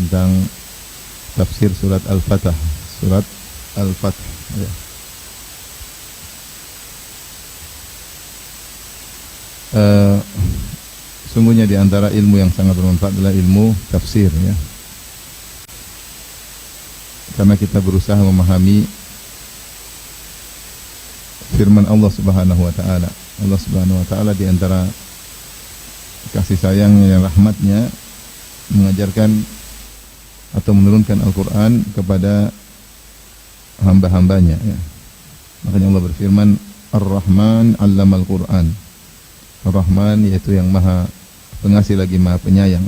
tentang tafsir surat Al-Fatah. Surat Al-Fatah. Ya. Sungguhnya di antara ilmu yang sangat bermanfaat adalah ilmu tafsir, ya. Karena kita berusaha memahami firman Allah Subhanahu wa taala. Allah Subhanahu wa taala di antara kasih sayangnya dan rahmatnya mengajarkan atau menurunkan Al-Qur'an kepada hamba-hambanya, ya. Makanya Allah berfirman, Ar-Rahman 'allamal Qur'an. Ar-Rahman yaitu yang Maha Pengasih lagi Maha Penyayang.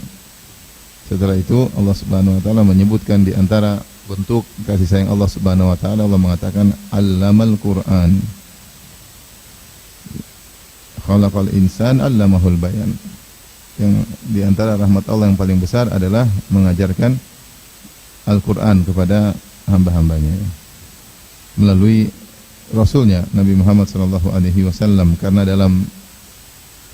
Setelah itu Allah Subhanahu wa taala menyebutkan di antara bentuk kasih sayang Allah Subhanahu wa taala, Allah mengatakan 'allamal Qur'an. Khalaqal insan 'allamahul bayan. Yang di antara rahmat Allah yang paling besar adalah mengajarkan Al-Qur'an kepada hamba-hambanya, ya. Melalui Rasulnya Nabi Muhammad SAW, karena dalam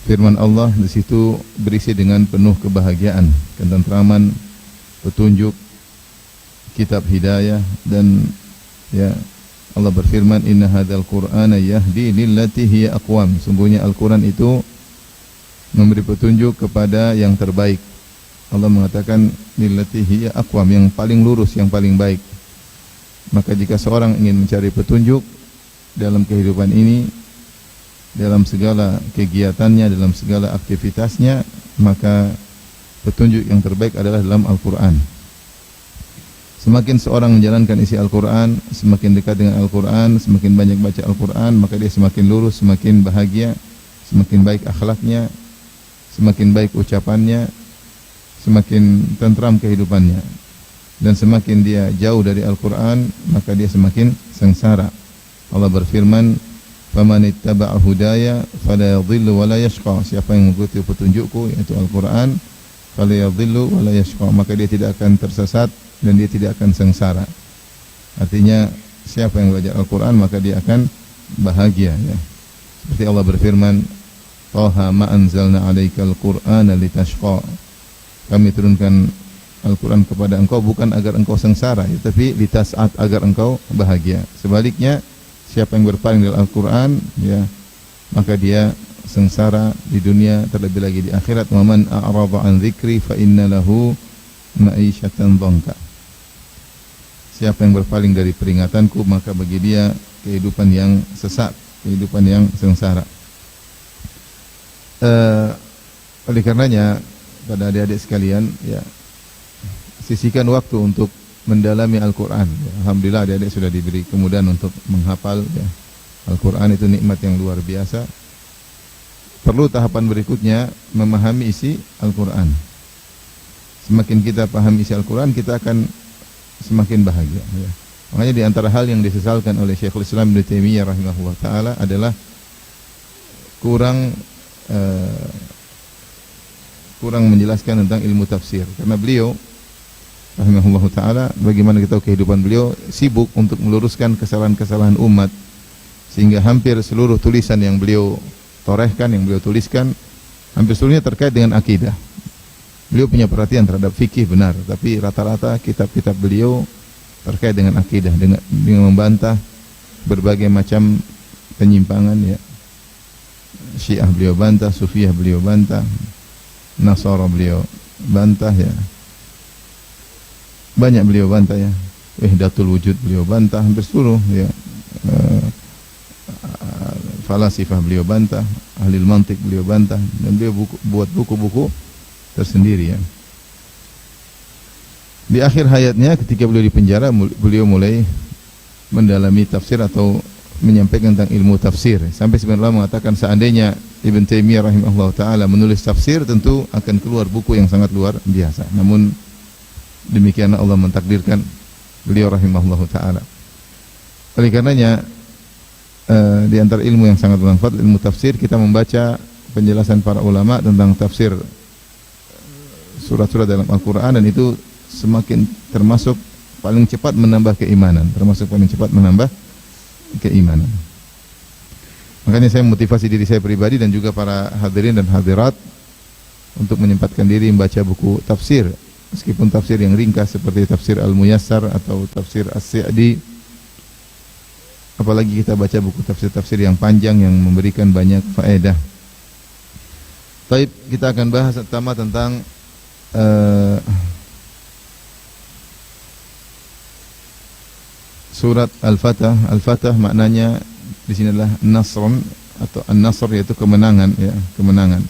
firman Allah di situ berisi dengan penuh kebahagiaan, ketentraman, petunjuk, kitab hidayah, dan ya Allah berfirman, Inna hadzal Qur'ana yahdi lillati hiya aqwam. Sungguhnya Al-Qur'an itu memberi petunjuk kepada yang terbaik. Allah mengatakan lillati hiya aqwam, yang paling lurus, yang paling baik. Maka jika seorang ingin mencari petunjuk dalam kehidupan ini, dalam segala kegiatannya, dalam segala aktivitasnya, maka petunjuk yang terbaik adalah dalam Al-Qur'an. Semakin seorang menjalankan isi Al-Qur'an, semakin dekat dengan Al-Qur'an, semakin banyak baca Al-Qur'an, maka dia semakin lurus, semakin bahagia, semakin baik akhlaknya, semakin baik ucapannya, semakin tentram kehidupannya. Dan semakin dia jauh dari Al-Qur'an, maka dia semakin sengsara. Allah berfirman, "Faman ittaba'a hudaya fala yadhillu wa la yashqa." Siapa yang mengikuti petunjukku, yaitu Al-Qur'an, fala yadhillu wa la yashqa, maka dia tidak akan tersesat dan dia tidak akan sengsara. Artinya siapa yang belajar Al-Qur'an maka dia akan bahagia, ya. Seperti Allah berfirman, "Taha ma anzalna 'alaikal Qur'ana litashqa." Kami turunkan Al-Qur'an kepada engkau bukan agar engkau sengsara, ya, tapi litas'at, agar engkau bahagia. Sebaliknya, siapa yang berpaling dari Al-Qur'an, ya, maka dia sengsara di dunia, terlebih lagi di akhirat. Wa man a'rada an dzikri fa inna lahu ma'isyatan dhanka. Siapa yang berpaling dari peringatanku, maka bagi dia kehidupan yang sesat, kehidupan yang sengsara. Oleh karenanya, pada adik-adik sekalian, ya, sisihkan waktu untuk mendalami Al-Qur'an. Ya, alhamdulillah adik-adik sudah diberi kemudahan untuk menghafal, ya. Al-Qur'an itu nikmat yang luar biasa. Perlu tahapan berikutnya memahami isi Al-Qur'an. Semakin kita paham isi Al-Qur'an, kita akan semakin bahagia, ya. Makanya di antara hal yang disesalkan oleh Syekhul Islam Ibnu Taimiyah rahimahullah taala adalah kurang menjelaskan tentang ilmu tafsir. Karena beliau rahimahullah taala, bagaimana kita tahu kehidupan beliau sibuk untuk meluruskan kesalahan-kesalahan umat, sehingga hampir seluruh tulisan yang beliau torehkan, yang beliau tuliskan, hampir seluruhnya terkait dengan akidah. Beliau punya perhatian terhadap fikih benar, tapi rata-rata kitab-kitab beliau terkait dengan akidah, dengan membantah berbagai macam penyimpangan, ya. Syiah beliau bantah, Sufiyah beliau bantah, Nasara beliau bantah, ya. Banyak beliau bantah, ya. Wahdatul wujud beliau bantah, hampir seluruh, ya. Falasifah beliau bantah, ahli mantik beliau bantah, dan beliau buat buku-buku tersendiri, ya. Di akhir hayatnya ketika beliau di penjara, beliau mulai mendalami tafsir atau menyampaikan tentang ilmu tafsir. Sampai sebenarnya mengatakan seandainya Ibn Taimiyah rahimahullah taala menulis tafsir, tentu akan keluar buku yang sangat luar biasa. Namun demikian Allah mentakdirkan beliau rahimahullah taala. Oleh karenanya di antara ilmu yang sangat bermanfaat, ilmu tafsir, kita membaca penjelasan para ulama tentang tafsir surat-surat dalam Al-Qur'an, dan itu semakin termasuk paling cepat menambah keimanan, keimanan. Makanya saya motivasi diri saya pribadi dan juga para hadirin dan hadirat untuk menyempatkan diri membaca buku tafsir Meskipun tafsir yang ringkas seperti tafsir Al-Muyassar atau tafsir As-Sa'di, apalagi kita baca buku tafsir-tafsir yang panjang yang memberikan banyak faedah. Baik, kita akan bahas pertama tentang surat Al-Fatah. Al-Fatah maknanya di sini adalah nasrun atau an-nasr, yaitu kemenangan, ya, kemenangan.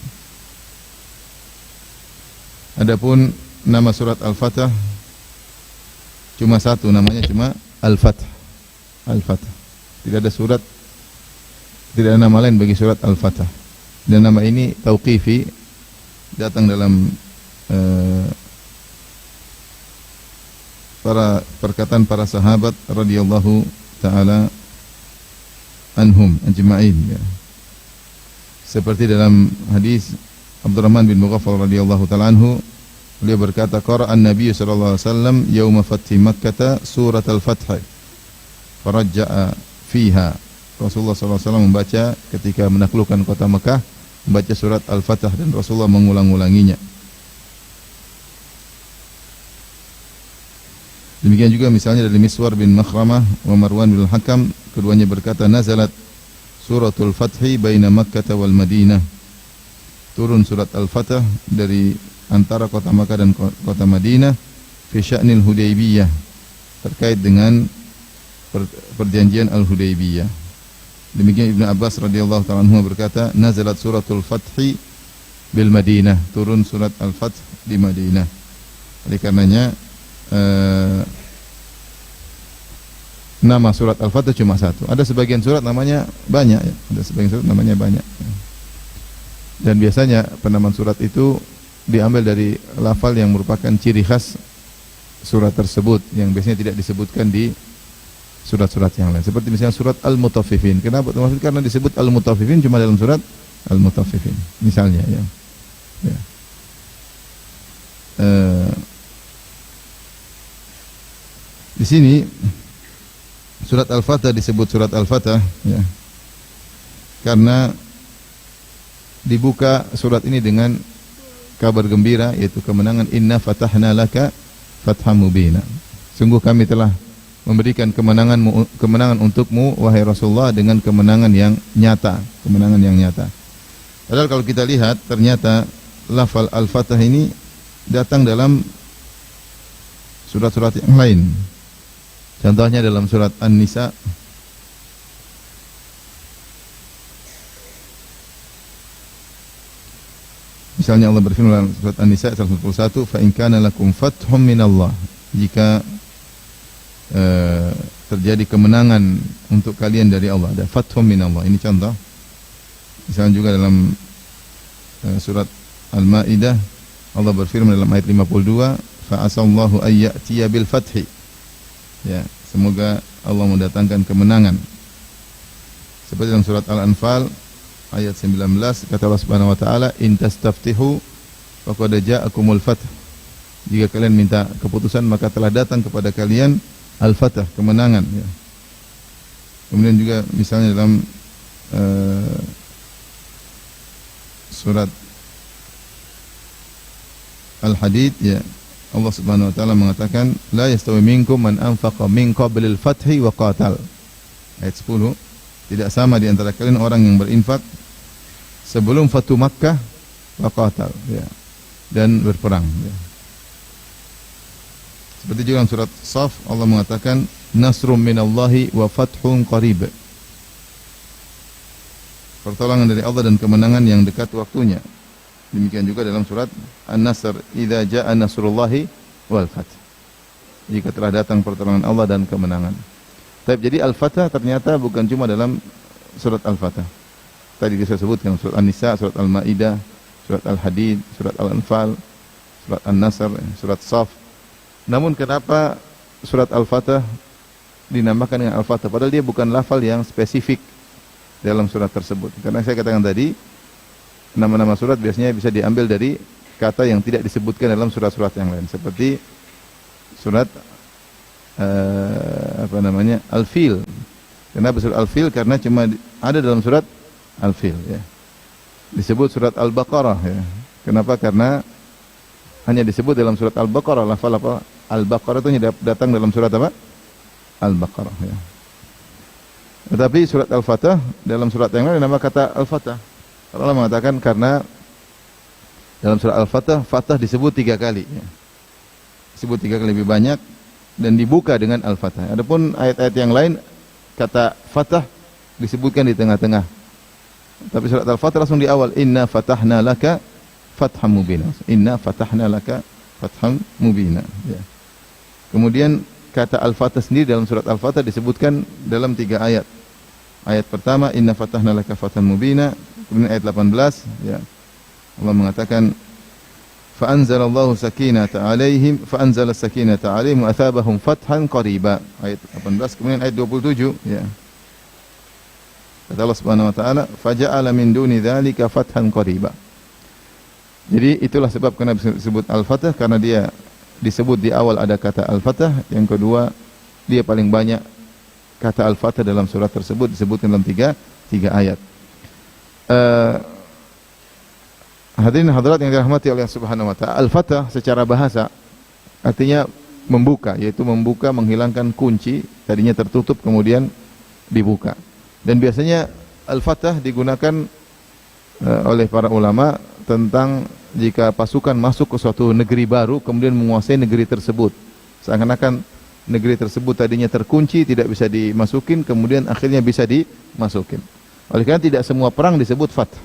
Adapun nama surat Al-Fatah cuma satu, namanya cuma Al-Fath. Al-Fath. Tidak ada surat, tidak ada nama lain bagi surat Al-Fatah. Dan nama ini tauqifi, datang dalam perkataan para sahabat radhiyallahu taala anhum ajma'in, ya. Seperti dalam hadis Abdurrahman bin Mughaffal radhiyallahu taala anhu, beliau berkata, qara'an Nabi sallallahu alaihi wasallam yauma fathi Makkah surat Al-Fath farajja'a fiha. Rasulullah sallallahu alaihi wasallam membaca ketika menaklukkan kota Mekah, membaca surat Al-Fatah dan Rasulullah mengulang-ulanginya. Demikian juga misalnya dari Miswar bin Makhramah wa Marwan bin Hakam, keduanya berkata, nazalat suratul Fathi baina Makkah wal Madinah. Turun surat Al-Fatah dari antara kota Makkah dan kota Madinah, fi sya'nil Hudaybiyah, terkait dengan perjanjian Al-Hudaybiyah. Demikian Ibnu Abbas radhiyallahu ta'ala anhu berkata, nazalat suratul Fathi bil Madinah, turun surat Al-Fath di Madinah. Oleh karenanya nama surat Al-Fatah cuma satu. Ada sebagian surat namanya banyak, ya. Ada sebagian surat namanya banyak. Dan biasanya penamaan surat itu diambil dari lafal yang merupakan ciri khas surat tersebut, yang biasanya tidak disebutkan di surat-surat yang lain. Seperti misalnya surat Al-Mutaffifin. Kenapa? Karena disebut Al-Mutaffifin cuma dalam surat Al-Mutaffifin. Misalnya, ya. Ya. Di sini surat Al-Fatah disebut surat Al-Fatah, ya, karena dibuka surat ini dengan kabar gembira, yaitu kemenangan. Inna fatahna laka fatham mubina. Sungguh kami telah memberikan kemenangan untukmu wahai Rasulullah dengan kemenangan yang nyata, kemenangan yang nyata. Padahal kalau kita lihat, ternyata lafal Al-Fatah ini datang dalam surat-surat yang lain. Contohnya dalam surat An-Nisa, misalnya Allah berfirman dalam surat An-Nisa 141, fa in kana lakum fathum minallah, jika terjadi kemenangan untuk kalian dari Allah, ada fathum minallah. Ini contoh. Misalnya juga dalam surat Al-Maidah, Allah berfirman dalam ayat 52, fa asallahu ay ya'tiya bil fathi, ya, semoga Allah mendatangkan kemenangan. Seperti dalam surat Al-Anfal ayat 19, kata Allah Subhanahu wa taala, in tastaftihu faqad ja'akumul fath, jika kalian minta keputusan maka telah datang kepada kalian al-fath, kemenangan, ya. Kemudian juga misalnya dalam surat Al-Hadid, ya, Allah Subhanahu wa taala mengatakan, la yastawi minkum man anfaqa min qablil fathi wa qatal. Ayat 10, tidak sama di antara kalian orang yang berinfak sebelum Fatu Makkah wa qatal, ya, dan berperang, ya. Seperti juga dalam surat Shaf, Allah mengatakan, nasrum minallahi wa fathun qarib, pertolongan dari Allah dan kemenangan yang dekat waktunya. Demikian juga dalam surat An-Nasr, idza jaa nasrullahi wal fath, jika telah datang pertolongan Allah dan kemenangan. Jadi Al-Fatah ternyata bukan cuma dalam surat Al-Fatah. Tadi saya sebutkan surat An-Nisa, surat Al-Maidah, surat Al-Hadid, surat Al-Anfal, surat An-Nasr, surat Shaf. Namun kenapa surat Al-Fatah dinamakan dengan Al-Fatah, padahal dia bukan lafal yang spesifik dalam surat tersebut? Karena saya katakan tadi, nama-nama surat biasanya bisa diambil dari kata yang tidak disebutkan dalam surat-surat yang lain. Seperti surat Al-Fil. Kenapa surat Al-Fil? Karena cuma ada dalam surat Al-Fil, ya. Disebut surat Al-Baqarah, ya. Kenapa? Karena hanya disebut dalam surat Al-Baqarah. Lafal apa? Al-Baqarah itu datang dalam surat apa? Al-Baqarah ya. Tetapi surat Al-Fatah dalam surat yang lain nama kata Al-Fatah. Allah mengatakan karena dalam surat Al-Fatah, Fatah disebut 3 kali ya. Disebut 3 kali lebih banyak dan dibuka dengan Al-Fatah. Adapun ayat-ayat yang lain kata Fatah disebutkan di tengah-tengah. Tapi surat Al-Fatah langsung di awal, inna fatahna laka fatham mubina. Inna fatahna laka fatham mubina ya. Kemudian kata Al-Fatah sendiri dalam surat Al-Fatah disebutkan dalam 3 ayat. Ayat pertama, inna fatahna laka fatham mubina. Kemudian ayat 18 ya. Allah mengatakan fa anzalallahu sakinata alaihim fa anzala sakinata alaihim wa athabahum fathan qariba. Ayat 18, kemudian ayat 27 ya. Kata Allah Subhanahu wa taala, faja'ala min duni dzalika fathan qariba. Jadi itulah sebab kenapa disebut Al-Fatah, karena dia disebut di awal ada kata Al-Fatah, yang kedua dia paling banyak kata Al-Fatah dalam surat tersebut disebutkan dalam 3 ayat. Hadirin hadirat yang dirahmati oleh Subhanahu wa taala, Al-Fatah secara bahasa artinya membuka, yaitu membuka, menghilangkan kunci, tadinya tertutup kemudian dibuka. Dan biasanya Al-Fatah digunakan oleh para ulama tentang jika pasukan masuk ke suatu negeri baru kemudian menguasai negeri tersebut. Seakan-akan negeri tersebut tadinya terkunci, tidak bisa dimasukin, kemudian akhirnya bisa dimasukin. Oleh karena tidak semua perang disebut Fath.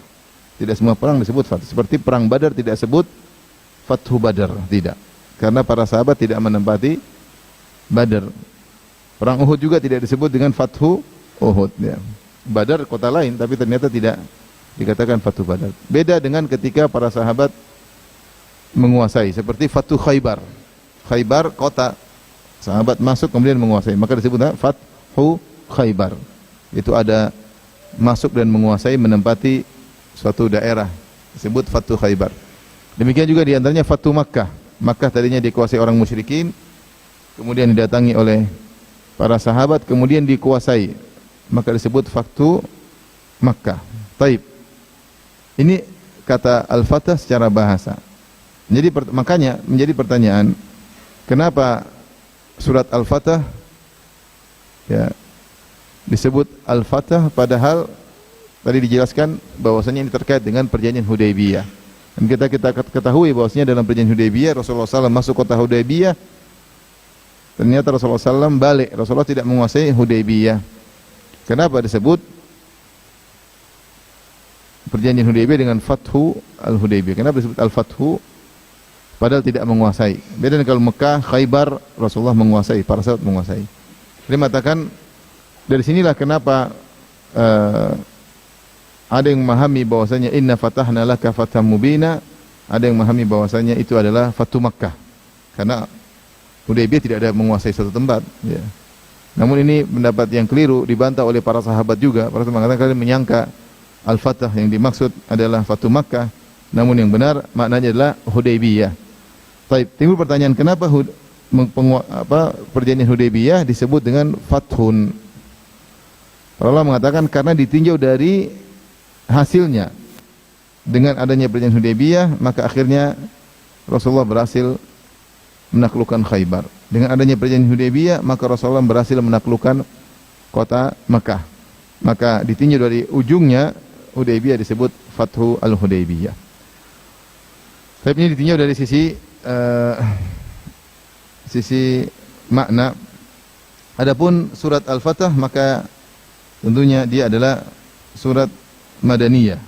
Tidak semua perang disebut Fath. Seperti perang Badar tidak sebut Fathu Badar, tidak. Karena para sahabat tidak menempati Badar. Perang Uhud juga tidak disebut dengan Fathu Uhud ya. Badar kota lain tapi ternyata tidak dikatakan Fathu Badar. Beda dengan ketika para sahabat menguasai, seperti Fathu Khaybar. Khaybar kota, sahabat masuk kemudian menguasai, maka disebut Fathu Khaybar. Itu ada masuk dan menguasai, menempati suatu daerah, disebut Fathu Khaybar. Demikian juga diantaranya Fathu Makkah. Makkah tadinya dikuasai orang musyrikin, kemudian didatangi oleh para sahabat, kemudian dikuasai, maka disebut Fathu Makkah. Taib. Ini kata Al-Fatah secara bahasa. Jadi makanya menjadi pertanyaan, kenapa surat Al-Fatah ya disebut Al-Fatah padahal tadi dijelaskan bahwasanya ini terkait dengan perjanjian Hudaybiyah. Dan kita ketahui bahwasanya dalam perjanjian Hudaybiyah Rasulullah SAW masuk kota Hudaybiyah, ternyata Rasulullah SAW balik. Rasulullah tidak menguasai Hudaybiyah. Kenapa disebut perjanjian Hudaybiyah dengan Fathu Al-Hudaybiyah? Kenapa disebut Al-Fathu padahal tidak menguasai? Beda dengan kalau Mekah, Khaybar, Rasulullah menguasai, para sahabat menguasai. Dia mengatakan dari sinilah kenapa ada yang memahami bahwasanya inna fatahna laka fatham mubina, ada yang memahami bahwasanya itu adalah Fathu Makkah. Karena Hudaybiyah tidak ada menguasai suatu tempat ya. Namun ini pendapat yang keliru, dibantah oleh para sahabat juga. Para sahabat mengatakan kalian menyangka Al-Fatah yang dimaksud adalah Fathu Makkah, namun yang benar maknanya adalah Hudaybiyah. Baik, timbul pertanyaan, kenapa perjanjian Hudaybiyah disebut dengan Fathun? Para ulama mengatakan karena ditinjau dari hasilnya. Dengan adanya perjanjian Hudaybiyah, maka akhirnya Rasulullah berhasil menaklukkan Khaybar. Dengan adanya perjanjian Hudaybiyah, maka Rasulullah berhasil menaklukkan kota Mekah. Maka ditinjau dari ujungnya, Hudaybiyah disebut Fathu Al-Hudaybiyah. Tapi ini ditinjau dari sisi makna. Adapun surat Al-Fatah maka tentunya dia adalah surat Madaniyah.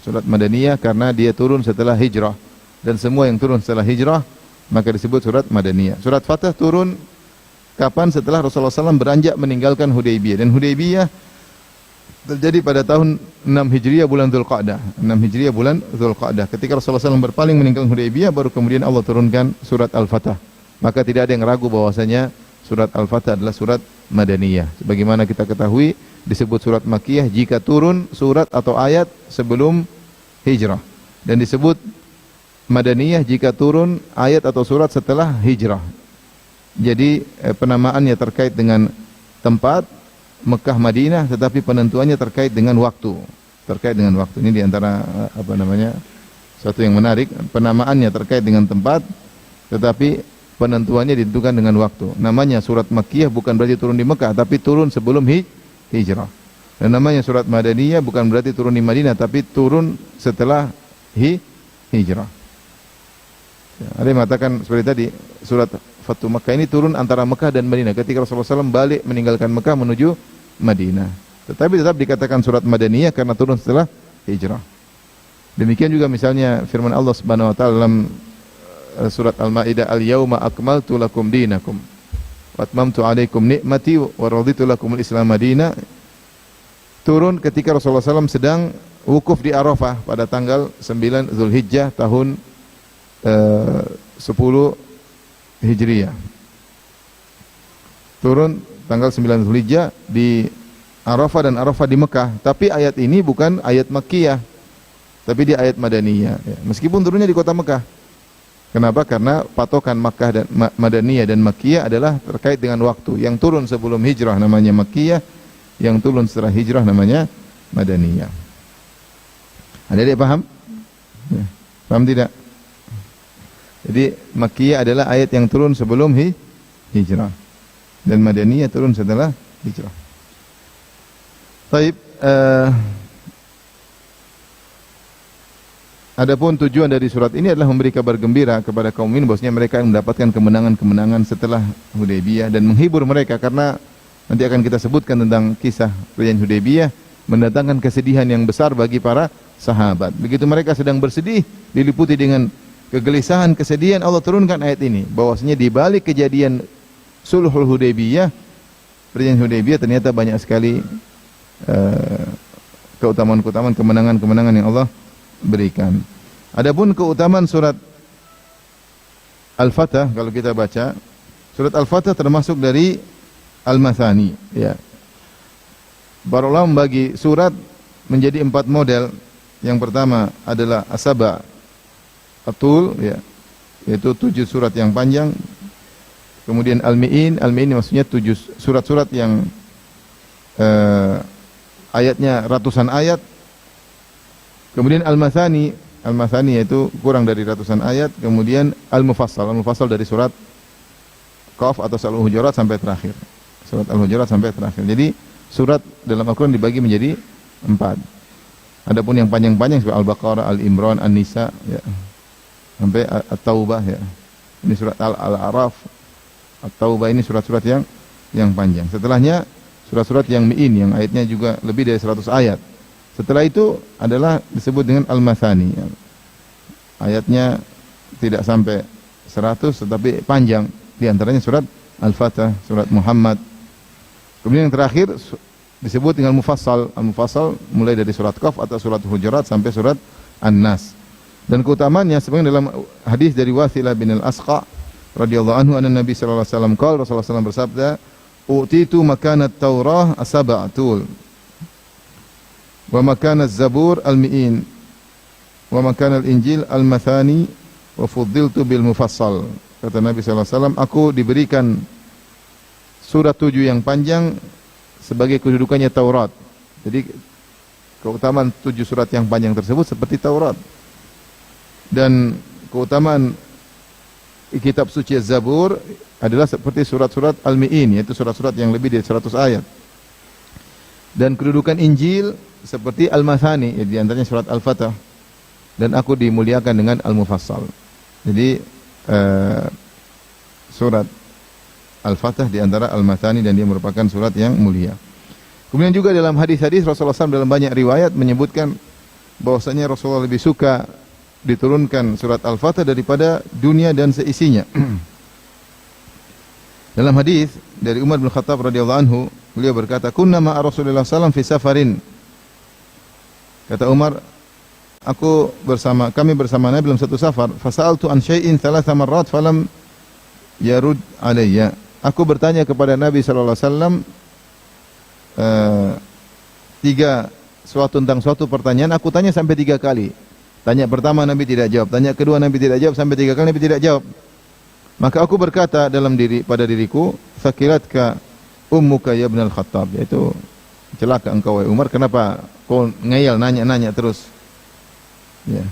Surat Madaniyah karena dia turun setelah hijrah, dan semua yang turun setelah hijrah maka disebut surat Madaniyah. Surat Fatah turun kapan? Setelah Rasulullah SAW beranjak meninggalkan Hudaybiyah, dan Hudaybiyah terjadi pada tahun 6 Hijriah bulan Dzulqa'dah. 6 Hijriah bulan Dzulqa'dah. Ketika Rasulullah SAW berpaling meninggalkan Hudaybiyah, baru kemudian Allah turunkan surat Al-Fatah. Maka tidak ada yang ragu bahwasanya surat Al-Fatah adalah surat Madaniyah. Sebagaimana kita ketahui disebut surat Makkiyah jika turun surat atau ayat sebelum hijrah, dan disebut Madaniyah jika turun ayat atau surat setelah hijrah. Jadi penamaannya terkait dengan tempat Mekah, Madinah, tetapi penentuannya terkait dengan waktu. Terkait dengan waktu. Ini diantara satu yang menarik. Penamaannya terkait dengan tempat, tetapi penentuannya ditentukan dengan waktu. Namanya surat Makkiyah bukan berarti turun di Mekah, tapi turun sebelum hijrah. Dan namanya surat Madaniyah bukan berarti turun di Madinah, tapi turun setelah hijrah. Ya, ada yang mengatakan seperti tadi, surat Fatu Makkah ini turun antara Mekah dan Madinah ketika Rasulullah SAW balik meninggalkan Mekah menuju Madinah. Tetapi tetap dikatakan surat Madaniyah karena turun setelah hijrah. Demikian juga misalnya firman Allah Subhanahu wa taala dalam surat Al-Maidah, "Al-yauma akmaltu lakum dinakum wa atmamtu 'alaikum ni'mati wa raditu lakumul Islam madina." Turun ketika Rasulullah SAW sedang wukuf di Arafah pada tanggal 9 Zulhijjah tahun 10 Hijriyah. Turun tanggal 9 Zulhijjah di Arafah dan Arafah di Mekah. Tapi ayat ini bukan ayat Makkiyah, tapi dia ayat Madaniyah. Ya. Meskipun turunnya di kota Mekah. Kenapa? Karena patokan Makkah dan Madaniyah dan Makkiyah adalah terkait dengan waktu. Yang turun sebelum hijrah namanya Makkiyah, yang turun setelah hijrah namanya Madaniyah. Ada yang paham? Ya. Paham tidak? Jadi Makkiyah adalah ayat yang turun sebelum hijrah, dan Madaniyah turun setelah hijrah. Baik, adapun tujuan dari surat ini adalah memberi kabar gembira kepada kaum mukminin bahwasanya mereka akan mendapatkan kemenangan-kemenangan setelah Hudaybiyah, dan menghibur mereka karena nanti akan kita sebutkan tentang kisah perjanjian Hudaybiyah mendatangkan kesedihan yang besar bagi para sahabat. Begitu mereka sedang bersedih, diliputi dengan kegelisahan, kesedihan, Allah turunkan ayat ini bahwasanya di balik kejadian Sulhul Hudaybiyah, perjanjian Hudaybiyah, ternyata banyak sekali keutamaan-keutamaan, kemenangan-kemenangan yang Allah berikan. Adapun keutamaan surat Al-Fatah, kalau kita baca surat Al-Fatah termasuk dari Al-Mathani, ya. Para ulama membagi surat menjadi 4 model. Yang pertama adalah As-Saba Atul, ya, yaitu 7 surat yang panjang. Kemudian Al-Mi'in, Al-Mi'in maksudnya 7 surat-surat yang ayatnya ratusan ayat. Kemudian Al-Mathani, Al-Mathani yaitu kurang dari ratusan ayat. Kemudian Al-Mufassal, Al-Mufassal dari surat Qaf atau Al-Hujurat sampai terakhir. Surat Al-Hujurat sampai terakhir. Jadi surat dalam Al-Quran dibagi menjadi 4. Adapun yang panjang-panjang seperti Al-Baqarah, Al-Imran, An-Nisa, ya, sampai At-Taubah, ya. Ini surat Al-A'raf, At-Taubah, ini surat-surat yang panjang. Setelahnya surat-surat yang mi'in yang ayatnya juga lebih dari 100 ayat. Setelah itu adalah disebut dengan Al-Mathani. Ayatnya tidak sampai 100 tetapi panjang. Di antaranya surat Al-Fatah, surat Muhammad. Kemudian yang terakhir disebut dengan Mufassal. Al-Mufassal mulai dari surat Qaf atau surat Hujurat sampai surat An-Nas. Dan keutamaannya sebenarnya dalam hadis dari Wathilah bin Al-Asqa radhiyallahu anhu, anna Nabi sallallahu alaihi wasallam qala, Rasulullah SAW bersabda, "Utitu makanat Taurah as-sab'atul wa makanaz Zabur al-mi'in wa makanal Injil al-mathani wa fuddiltu bil mufassal." Kata Nabi sallallahu alaihi wasallam, aku diberikan surat 7 yang panjang sebagai kedudukannya Taurat. Jadi keutamaan 7 surat yang panjang tersebut seperti Taurat. Dan keutamaan kitab suci Az-Zabur adalah seperti surat-surat Al-Mi'in, yaitu surat-surat yang lebih dari 100 ayat. Dan kedudukan Injil seperti Al-Mathani, di antaranya surat Al-Fatah. Dan aku dimuliakan dengan Al-Mufassal. Jadi surat Al-Fatah di antara Al-Mathani, dan dia merupakan surat yang mulia. Kemudian juga dalam hadis-hadis Rasulullah SAW dalam banyak riwayat menyebutkan bahwasanya Rasulullah lebih suka diturunkan surat Al-Fatah daripada dunia dan seisinya. Dalam hadis dari Umar bin Khattab radhiyallahu anhu, beliau berkata, "Kunna ma'a Rasulullah SAW fi safarin." Kata Umar, kami bersama Nabi dalam satu safar, "Fasa'altu an syai'in thalatha marrat falam yarud alayya." Aku bertanya kepada Nabi sallallahu alaihi wasallam tentang suatu pertanyaan, aku tanya sampai 3 kali. Tanya pertama Nabi tidak jawab, tanya kedua Nabi tidak jawab, sampai 3 kali Nabi tidak jawab. Maka aku berkata pada diriku, "Fakilatka ummuka ya ibn al-Khattab," yaitu celaka engkau wahai Umar, kenapa kau ngeyel nanya-nanya terus? Ya.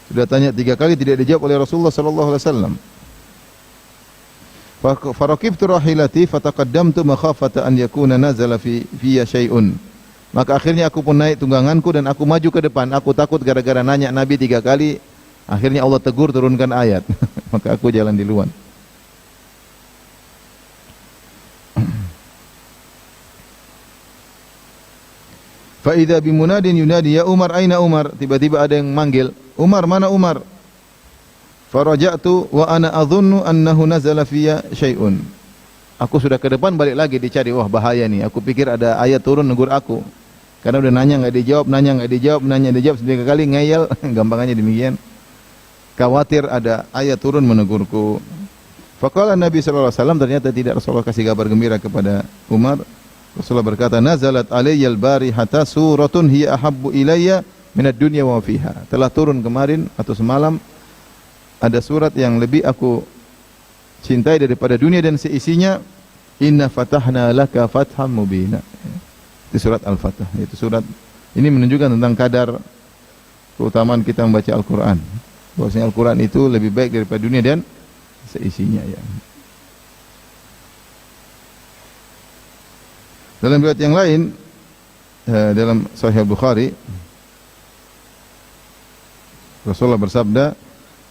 Sudah tanya 3 kali tidak dijawab oleh Rasulullah sallallahu alaihi wasallam. Farakibtu rahilati fataqaddamtu makhafata an yakuna nazala fiyya syai'un. Maka akhirnya aku pun naik tungganganku dan aku maju ke depan. Aku takut gara-gara nanya Nabi 3 kali, akhirnya Allah tegur turunkan ayat. Maka aku jalan duluan. Fa idza bimunadin yunadi ya Umar aina Umar? Tiba-tiba ada yang manggil, Umar, mana Umar? Faraja'tu wa ana adhunnu annahu nazala fiyya syai'un. Aku sudah ke depan, balik lagi dicari, wah bahaya nih. Aku pikir ada ayat turun negur aku. Karena udah nanya enggak dijawab, nanya enggak dijawab, nanya dijawab 3 kali ngeyel, gampangannya demikian. Khawatir ada ayat turun menegurku. Faqala Nabi sallallahu alaihi wasallam, ternyata tidak. Rasulullah kasih kabar gembira kepada Umar. Rasulullah berkata, nazalat alayyal barihata suratun hiya ahabbu ilayya minad dunya wa fiha. Telah turun kemarin atau semalam ada surat yang lebih aku cintai daripada dunia dan seisinya. Inna fatahna laka fatham mubina. Itu surat Al-Fatah. Itu surat ini menunjukkan tentang kadar keutamaan kita membaca Al-Quran. Bahwasanya Al-Quran itu lebih baik daripada dunia dan seisinya. Ya. Dalam riwayat yang lain, dalam Sahih Bukhari, Rasulullah bersabda,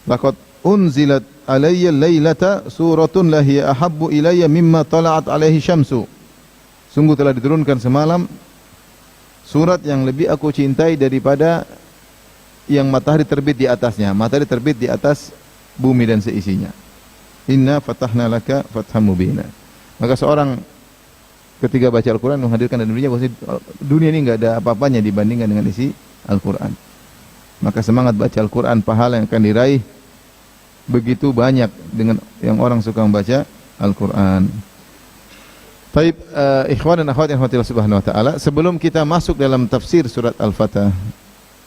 laqad unzilat alayya laylata suratun lahiya ahabbu ilayya mimma tala'at alaihi syamsu. Sungguh telah diturunkan semalam surat yang lebih aku cintai daripada yang matahari terbit di atasnya. Matahari terbit di atas bumi dan seisinya. Inna fatahna laka fatham mubina. Maka seorang ketika baca Al-Quran menghadirkan dunia, bahwa dunia ini enggak ada apa-apanya dibandingkan dengan isi Al-Quran. Maka semangat baca Al-Quran, pahala yang akan diraih begitu banyak dengan yang orang suka membaca Al-Quran. Baik, ikhwan dan akhwat yang dirahmati Allah Subhanahu wa taala, sebelum kita masuk dalam tafsir surat Al-Fatah,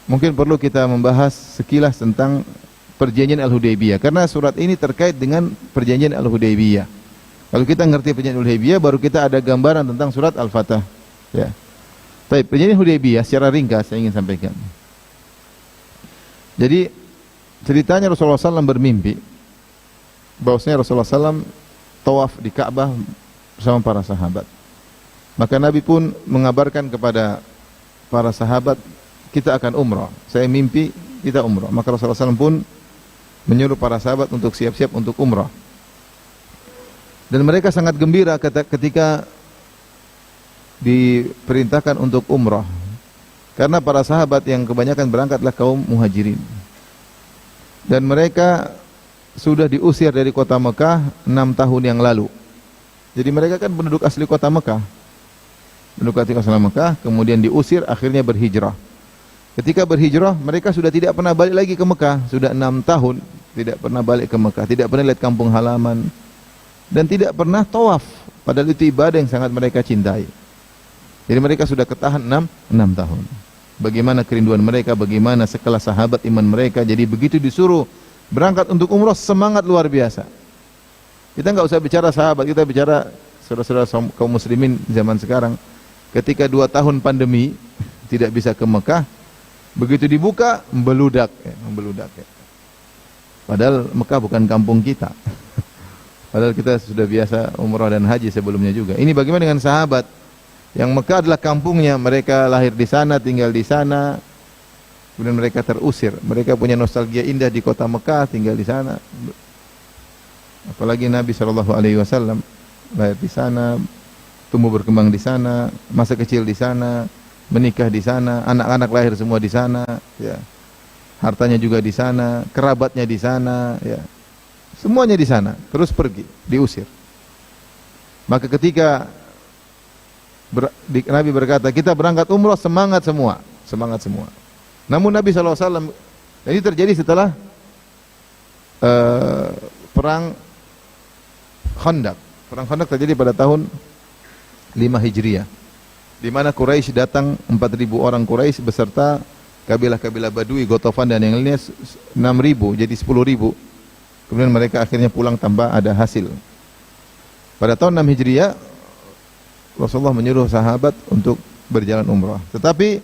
mungkin perlu kita membahas sekilas tentang perjanjian Al-Hudaybiyah, karena surat ini terkait dengan perjanjian Al-Hudaybiyah. Kalau kita ngerti perjanjian Al-Hudaybiyah, baru kita ada gambaran tentang surat Al-Fatah. Ya. Baik, perjanjian Al-Hudaybiyah secara ringkas saya ingin sampaikan. Jadi ceritanya Rasulullah SAW bermimpi bahwasanya Rasulullah SAW tawaf di Ka'bah bersama para sahabat. Maka Nabi pun mengabarkan kepada para sahabat, kita akan umrah. Saya mimpi kita umrah. Maka Rasulullah SAW pun menyuruh para sahabat untuk siap-siap untuk umrah. Dan mereka sangat gembira ketika diperintahkan untuk umrah. Karena para sahabat yang kebanyakan berangkatlah kaum muhajirin. Dan mereka sudah diusir dari kota Mekah 6 tahun yang lalu. Jadi mereka kan penduduk asli kota Mekah. Penduduk asli kota Mekah, kemudian diusir, akhirnya berhijrah. Ketika berhijrah, mereka sudah tidak pernah balik lagi ke Mekah. Sudah 6 tahun tidak pernah balik ke Mekah, tidak pernah lihat kampung halaman, dan tidak pernah tawaf. Padahal itu ibadah yang sangat mereka cintai. Jadi mereka sudah ketahan 6 tahun. Bagaimana kerinduan mereka, bagaimana sekelas sahabat iman mereka. Jadi begitu disuruh berangkat untuk umrah, semangat luar biasa. Kita enggak usah bicara sahabat, kita bicara saudara-saudara kaum muslimin zaman sekarang. Ketika 2 tahun pandemi tidak bisa ke Mekah, begitu dibuka membeludak. Padahal Mekah bukan kampung kita. Padahal kita sudah biasa umrah dan haji sebelumnya juga. Ini bagaimana dengan sahabat yang Mekah adalah kampungnya, mereka lahir di sana, tinggal di sana, kemudian mereka terusir. Mereka punya nostalgia indah di kota Mekah, tinggal di sana. Apalagi Nabi SAW lahir di sana, tumbuh berkembang di sana, masa kecil di sana, menikah di sana, anak-anak lahir semua di sana, ya. Hartanya juga di sana, kerabatnya di sana, ya. Semuanya di sana, terus pergi, diusir. Maka ketika Nabi berkata, kita berangkat umrah, semangat semua. Namun Nabi SAW, ini terjadi setelah perang Khandaq. Perang Khandaq terjadi pada tahun 5 Hijriah, di mana Quraisy datang 4.000 orang Quraisy beserta kabilah-kabilah Badui, Ghatafan dan yang lainnya 6.000, jadi 10.000. Kemudian mereka akhirnya pulang tanpa ada hasil. Pada tahun 6 Hijriah, Rasulullah menyuruh sahabat untuk berjalan umrah. Tetapi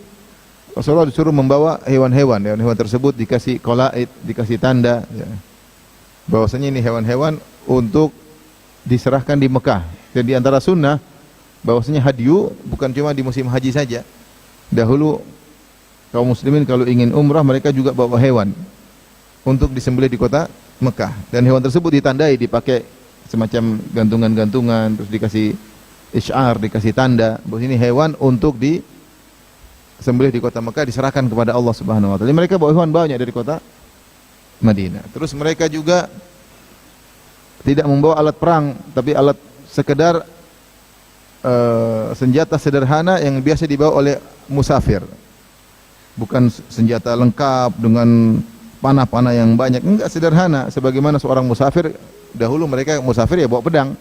Rasulullah disuruh membawa hewan-hewan. Hewan-hewan tersebut dikasih qalaid, dikasih tanda, ya. Bahwasanya ini hewan-hewan untuk diserahkan di Mekah. Dan di antara sunnah bahwasanya hadyu bukan cuma di musim haji saja. Dahulu kaum muslimin kalau ingin umrah mereka juga bawa hewan untuk disembelih di kota Mekah. Dan hewan tersebut ditandai, dipakai semacam gantungan-gantungan, terus dikasih isyar, dikasih tanda bahwa ini hewan untuk disembelih di kota Mekah, diserahkan kepada Allah Subhanahu wa taala. Mereka bawa hewan banyak dari kota Madinah. Terus mereka juga tidak membawa alat perang, tapi alat sekedar senjata sederhana yang biasa dibawa oleh musafir. Bukan senjata lengkap dengan panah-panah yang banyak, enggak, sederhana. Sebagaimana seorang musafir, dahulu mereka musafir ya bawa pedang.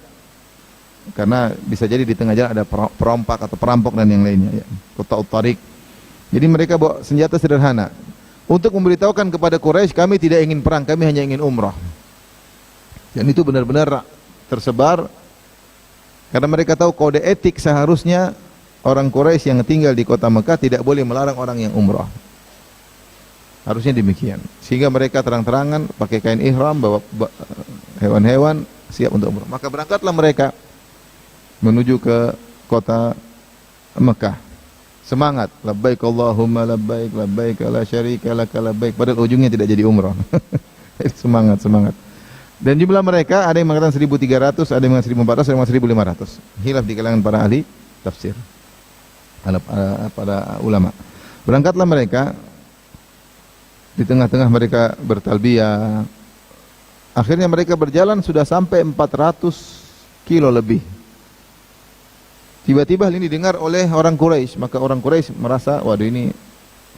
Karena bisa jadi di tengah jalan ada perompak atau perampok dan yang lainnya, ya. Kota Utarik. Jadi mereka bawa senjata sederhana untuk memberitahukan kepada Quraisy, kami tidak ingin perang, kami hanya ingin umrah. Dan itu benar-benar tersebar karena mereka tahu kode etik seharusnya orang Quraisy yang tinggal di kota Mekah tidak boleh melarang orang yang umrah. Harusnya demikian. Sehingga mereka terang-terangan pakai kain ihram, bawa hewan-hewan, siap untuk umrah. Maka berangkatlah mereka menuju ke kota Mekah. Semangat, labbaik Allahumma labbaik, labbaik la syarika lak labbaik. Padahal ujungnya tidak jadi umrah. Semangat. Dan jumlah mereka ada yang mengatakan 1.300, ada yang mengatakan 1.400, ada yang mengatakan 1.500. Khilaf di kalangan para ahli tafsir, para ulama. Berangkatlah mereka, di tengah-tengah mereka bertalbiyah. Akhirnya mereka berjalan sudah sampai 400 kilo lebih. Tiba-tiba hal ini didengar oleh orang Quraisy, maka orang Quraisy merasa, waduh, ini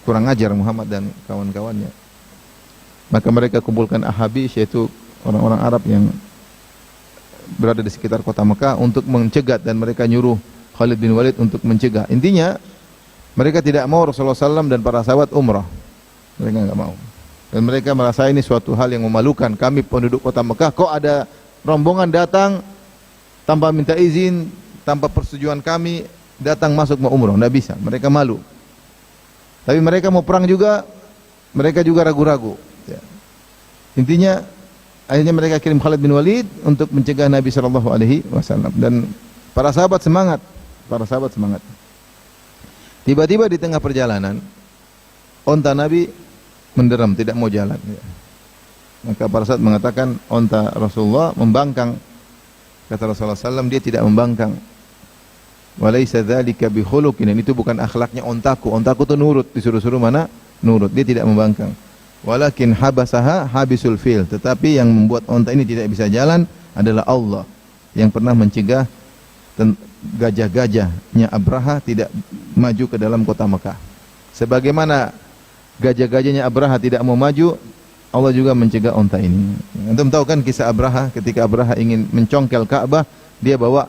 kurang ajar Muhammad dan kawan-kawannya. Maka mereka kumpulkan Ahabis, yaitu orang-orang Arab yang berada di sekitar kota Mekah untuk mencegat, dan mereka nyuruh Khalid bin Walid untuk mencegah. Intinya mereka tidak mau Rasulullah SAW dan para sahabat umrah. Mereka enggak mau. Dan mereka merasa ini suatu hal yang memalukan. Kami penduduk kota Mekah, kok ada rombongan datang tanpa minta izin, tanpa persetujuan kami, datang masuk mau umrah. Tidak bisa, mereka malu. Tapi mereka mau perang juga, mereka juga ragu-ragu, ya. Intinya akhirnya mereka kirim Khalid bin Walid untuk mencegah Nabi SAW. Dan para sahabat semangat. Tiba-tiba di tengah perjalanan, onta Nabi menderam, tidak mau jalan, ya. Maka para sahabat mengatakan, onta Rasulullah membangkang. Kata Rasulullah SAW, dia tidak membangkang. Walaysa dzalika bi khuluqin, itu bukan akhlaknya ontaku. Ontaku itu nurut, disuruh-suruh mana? Nurut. Dia tidak membangkang. Walakin habasaha habisul fil, tetapi yang membuat onta ini tidak bisa jalan adalah Allah yang pernah mencegah gajah-gajahnya Abraha tidak maju ke dalam kota Mekah. Sebagaimana gajah-gajahnya Abraha tidak mau maju, Allah juga mencegah onta ini. Antum tahu kan kisah Abraha, ketika Abraha ingin mencongkel Ka'bah, dia bawa,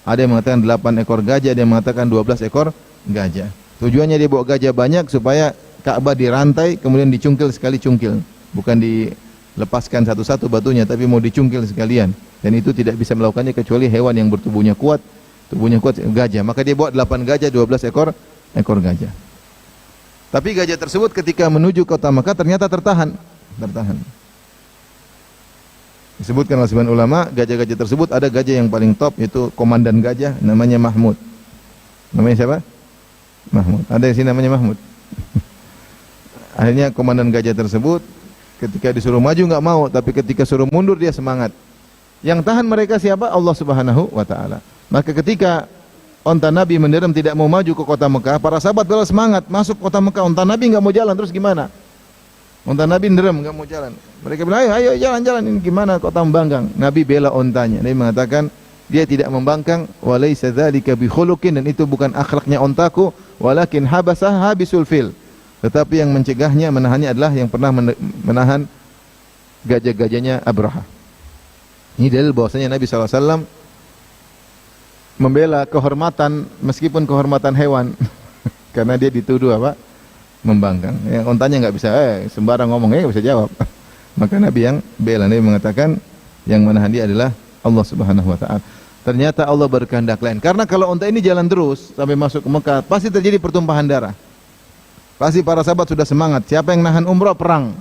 ada yang mengatakan 8 ekor gajah, ada yang mengatakan 12 ekor gajah. Tujuannya dia bawa gajah banyak supaya Ka'bah dirantai, kemudian dicungkil sekali cungkil. Bukan dilepaskan satu-satu batunya, tapi mau dicungkil sekalian. Dan itu tidak bisa melakukannya kecuali hewan yang bertubuhnya kuat. Tubuhnya kuat, gajah. Maka dia bawa 8 gajah, 12 ekor gajah. Tapi gajah tersebut ketika menuju kota Mekah ternyata tertahan. Disebutkan oleh sebagian ulama, gajah-gajah tersebut ada gajah yang paling top, yaitu komandan gajah, namanya Mahmud. Namanya siapa? Mahmud. Ada yang sini namanya Mahmud. Akhirnya komandan gajah tersebut ketika disuruh maju enggak mau, tapi ketika suruh mundur dia semangat. Yang tahan mereka siapa? Allah Subhanahu wa taala. Maka ketika onta Nabi menderam tidak mau maju ke kota Mekah, para sahabat bela semangat masuk kota Mekah. Onta Nabi enggak mau jalan, terus gimana? Onta Nabi menderam enggak mau jalan. Mereka bilang, ayo jalan-jalan, ini gimana kota membangkang? Nabi bela ontanya. Nabi mengatakan dia tidak membangkang, walaysa dzalika bi khuluqin, dan itu bukan akhlaknya ontaku, walakin habasah habisul fil. Tetapi yang mencegahnya, menahannya adalah yang pernah menahan gajah-gajahnya Abraha. Ini dalil bahwasanya Nabi SAW membela kehormatan, meskipun kehormatan hewan. Karena dia dituduh apa? Membangkang. Yang ontanya nggak bisa, sembarang ngomong, nggak bisa jawab. Maka Nabi yang bela. Nabi mengatakan yang menahan dia adalah Allah Subhanahu wa taala. Ternyata Allah berkehendak lain. Karena kalau onta ini jalan terus sampai masuk ke Mekah, pasti terjadi pertumpahan darah. Pasti para sahabat sudah semangat. Siapa yang nahan umrah perang.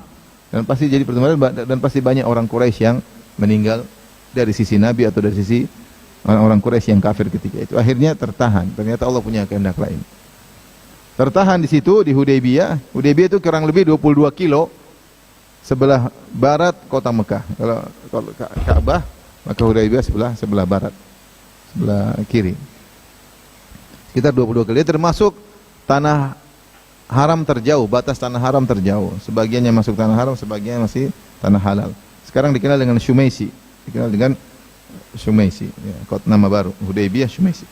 Dan pasti jadi pertempuran dan pasti banyak orang Quraisy yang meninggal dari sisi Nabi atau dari sisi orang-orang Quraisy yang kafir ketika itu. Akhirnya tertahan. Ternyata Allah punya kehendak lain. Tertahan di situ di Hudaybiyah. Hudaybiyah itu kurang lebih 22 kilo sebelah barat kota Mekah. Kalau Ka'bah, maka Hudaybiyah sebelah barat, sebelah kiri. Sekitar 22 kilo. Dia termasuk tanah haram terjauh, batas tanah haram terjauh. Sebagiannya masuk tanah haram, sebagiannya masih tanah halal. Sekarang dikenal dengan Shumaisi. Dikenal dengan Shumaisi, ya, kota nama baru, Hudaybiyah Shumaisi.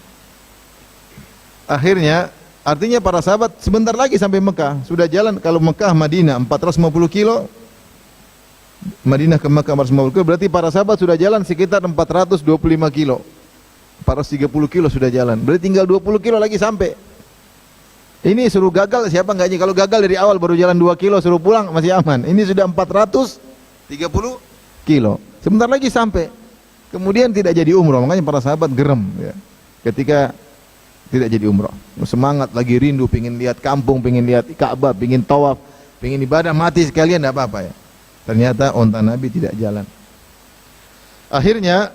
Akhirnya, artinya para sahabat sebentar lagi sampai Mekah. Sudah jalan, kalau Mekah Madinah 450 kilo, Madinah ke Mekah 450 kilo, berarti para sahabat sudah jalan sekitar 425 kilo. 430 kilo sudah jalan. Berarti tinggal 20 kilo lagi sampai. Ini suruh gagal, siapa enggaknya? Kalau gagal dari awal baru jalan 2 kilo suruh pulang masih aman. Ini sudah 430 kilo. Sebentar lagi sampai. Kemudian tidak jadi umroh, makanya para sahabat gerem ya. Ketika tidak jadi umroh. Semangat lagi rindu, pengin lihat kampung, pengin lihat Ka'bah, pengin tawaf, pengin ibadah, mati sekalian enggak apa-apa ya. Ternyata onta Nabi tidak jalan. Akhirnya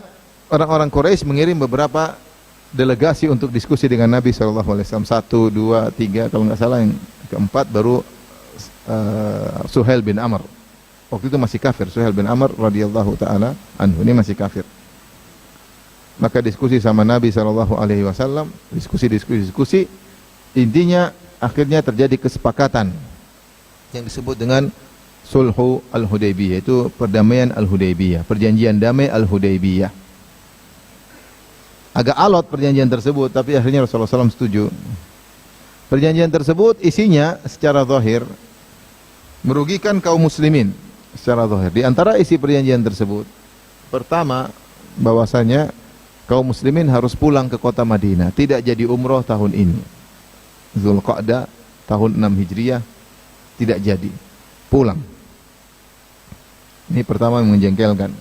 orang-orang Quraisy mengirim beberapa delegasi untuk diskusi dengan Nabi SAW. 1, 2, 3, kalau nggak salah yang keempat baru Suhail bin Amr. Waktu itu masih kafir. Suhail bin Amr radhiyallahu taala anhu, ini masih kafir. Maka diskusi sama Nabi SAW, diskusi. Intinya akhirnya terjadi kesepakatan yang disebut dengan Sulhu Al-Hudaybiyah, itu perdamaian Al-Hudaybiyah, perjanjian damai Al-Hudaybiyah. Agak alot perjanjian tersebut, tapi akhirnya Rasulullah SAW setuju. Perjanjian tersebut isinya secara zahir merugikan kaum muslimin secara zahir. Di antara isi perjanjian tersebut, pertama bahwasanya kaum muslimin harus pulang ke kota Madinah, tidak jadi umroh tahun ini. Zulqa'dah tahun 6 Hijriah tidak jadi, pulang. Ini pertama yang menjengkelkan.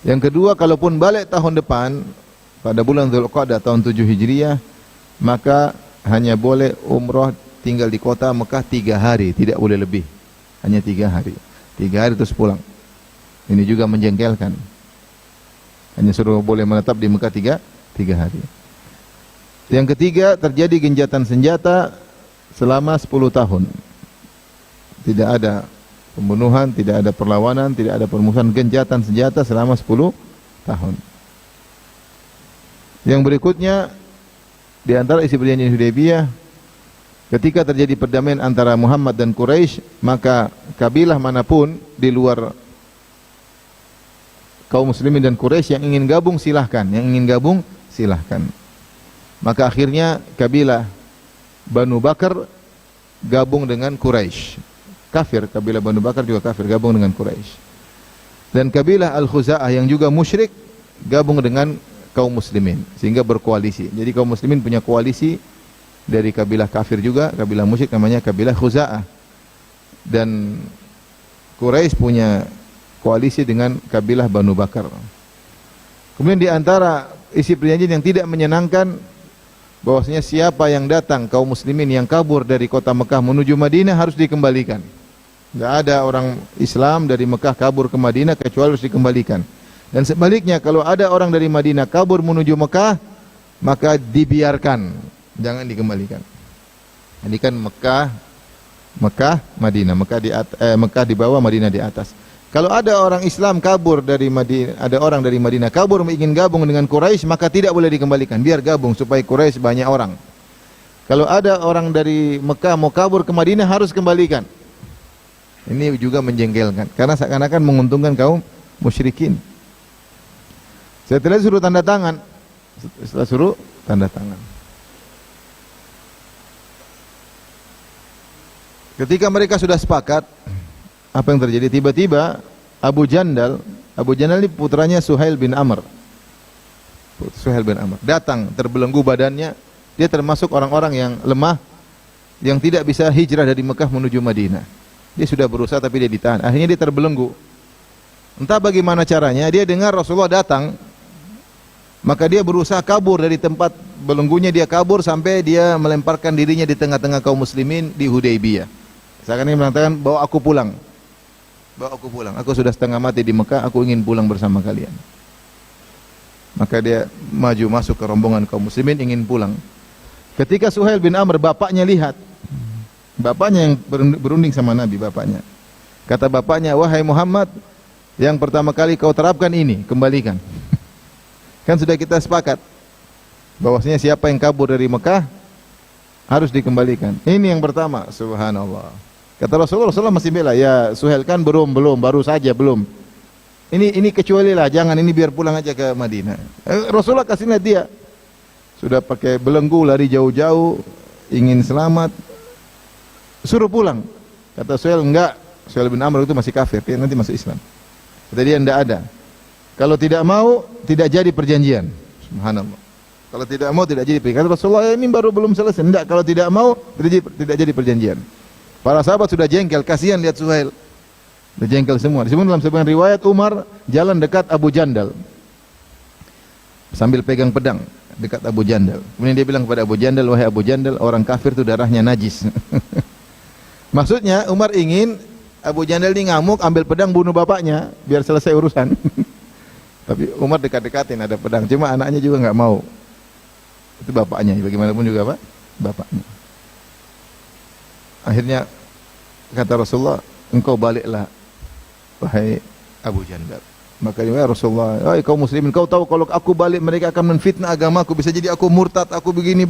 Yang kedua, kalaupun balik tahun depan pada bulan Zulqa'dah tahun 7 Hijriah, maka hanya boleh umroh tinggal di kota Mekah 3 hari, tidak boleh lebih. Hanya 3 hari. 3 hari terus pulang. Ini juga menjengkelkan. Hanya suruh boleh menetap di Mekah 3 hari. Yang ketiga, terjadi genjatan senjata selama 10 tahun. Tidak ada pembunuhan, tidak ada perlawanan, tidak ada permusuhan, genjatan senjata selama 10 tahun. Yang berikutnya, di antara isi perjanjian Hudaybiyah, ketika terjadi perdamaian antara Muhammad dan Quraisy, maka kabilah manapun di luar kaum muslimin dan Quraisy yang ingin gabung silahkan, Maka akhirnya kabilah Banu Bakar gabung dengan Quraisy. Kafir, kabilah Banu Bakar juga kafir, gabung dengan Quraisy. Dan kabilah Al-Khuza'ah yang juga musyrik gabung dengan kaum muslimin, sehingga berkoalisi. Jadi kaum muslimin punya koalisi dari kabilah kafir juga, kabilah musyrik namanya kabilah Khuza'ah. Dan Quraisy punya koalisi dengan kabilah Banu Bakar. Kemudian di antara isi perjanjian yang tidak menyenangkan, bahwasanya siapa yang datang kaum muslimin yang kabur dari kota Mekah menuju Madinah harus dikembalikan. Tidak ada orang Islam dari Mekah kabur ke Madinah kecuali harus dikembalikan. Dan sebaliknya, kalau ada orang dari Madinah kabur menuju Mekah, maka dibiarkan, jangan dikembalikan. Ini kan Mekah, Madinah, Mekah di bawah, Madinah di atas. Kalau ada orang Islam kabur dari Madinah, ada orang dari Madinah kabur ingin gabung dengan Quraisy, maka tidak boleh dikembalikan, biar gabung supaya Quraisy banyak orang. Kalau ada orang dari Mekah mau kabur ke Madinah harus kembalikan. Ini juga menjengkelkan, karena seakan-akan menguntungkan kaum musyrikin. Setelah suruh tanda tangan, ketika mereka sudah sepakat, apa yang terjadi? Tiba-tiba Abu Jandal ini putranya Suhail bin Amr, datang terbelenggu badannya. Dia termasuk orang-orang yang lemah, yang tidak bisa hijrah dari Mekah menuju Madinah. Dia sudah berusaha tapi dia ditahan. Akhirnya dia terbelenggu. Entah bagaimana caranya, dia dengar Rasulullah datang, maka dia berusaha kabur dari tempat belenggunya dia kabur sampai dia melemparkan dirinya di tengah-tengah kaum muslimin di Hudaybiyah. Seakan dia mengatakan, bawa aku pulang. Bawa aku pulang. Aku sudah setengah mati di Mekah, aku ingin pulang bersama kalian. Maka dia maju masuk ke rombongan kaum muslimin ingin pulang. Ketika Suhail bin Amr bapaknya lihat, bapaknya yang berunding sama Nabi, bapaknya. Kata bapaknya, wahai Muhammad, yang pertama kali kau terapkan ini, kembalikan. Kan sudah kita sepakat bahwasanya siapa yang kabur dari Mekah harus dikembalikan. Ini yang pertama, subhanallah. Kata Rasulullah masih bela, ya Suhail kan belum, baru saja belum. Ini kecualilah, jangan ini biar pulang aja ke Madinah. Rasulullah kasih lihat dia. Sudah pakai belenggu, lari jauh-jauh, ingin selamat. Suruh pulang. Kata Suhail, enggak. Suhail bin Amr itu masih kafir, dia nanti masuk Islam. Kata dia, enggak ada. Kalau tidak mau, tidak jadi perjanjian. Subhanallah. Kalau tidak mau, tidak jadi perjanjian. Kata Rasulullah, ini baru belum selesai. Enggak, kalau tidak mau, tidak jadi perjanjian. Para sahabat sudah jengkel, kasihan lihat Suhail. Sudah jengkel semua. Disebut dalam sebuah riwayat, Umar jalan dekat Abu Jandal sambil pegang pedang dekat Abu Jandal. Kemudian dia bilang kepada Abu Jandal, wahai Abu Jandal, orang kafir itu darahnya najis. Maksudnya Umar ingin Abu Jandal ini ngamuk, ambil pedang bunuh bapaknya biar selesai urusan. Tapi Umar dekat-dekatin ada pedang, cuma anaknya juga nggak mau. Itu bapaknya, bagaimanapun juga Pak, bapaknya. Akhirnya kata Rasulullah, engkau baliklah wahai Abu Jandal. Maka dia Rasulullah, "Hai kaum muslimin, kau tahu kalau aku balik mereka akan menfitnah agamaku, bisa jadi aku murtad, aku begini.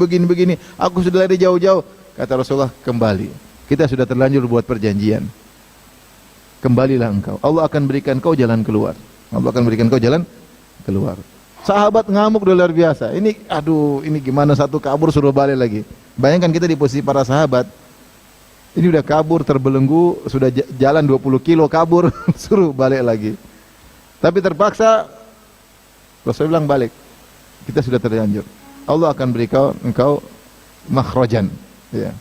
Aku sudah lari jauh-jauh." Kata Rasulullah, "Kembali. Kita sudah terlanjur buat perjanjian. Kembalilah engkau. Allah akan berikan kau jalan keluar. Allah akan berikan kau jalan keluar." Sahabat ngamuk luar biasa. Ini ini gimana satu kabur suruh balik lagi. Bayangkan kita di posisi para sahabat. Ini udah kabur terbelenggu, sudah jalan 20 kilo kabur, suruh balik lagi. Tapi terpaksa Rasul bilang balik. Kita sudah terlanjur. Allah akan berikan engkau makhrajan, ya.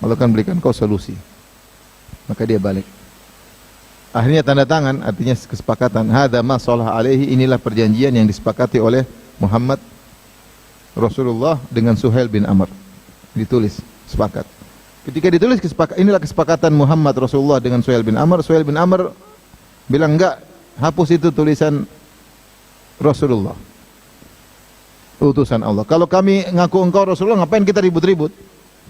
Allah akan berikan engkau solusi. Maka dia balik. Akhirnya tanda tangan, artinya kesepakatan. Hadza ma shalah alaihi, inilah perjanjian yang disepakati oleh Muhammad Rasulullah dengan Suhail bin Amr. Ditulis, sepakat. Ketika ditulis inilah kesepakatan Muhammad Rasulullah dengan Suhail bin Amr. Suhail bin Amr bilang enggak, hapus itu tulisan Rasulullah, utusan Allah. Kalau kami ngaku engkau Rasulullah, ngapain kita ribut-ribut?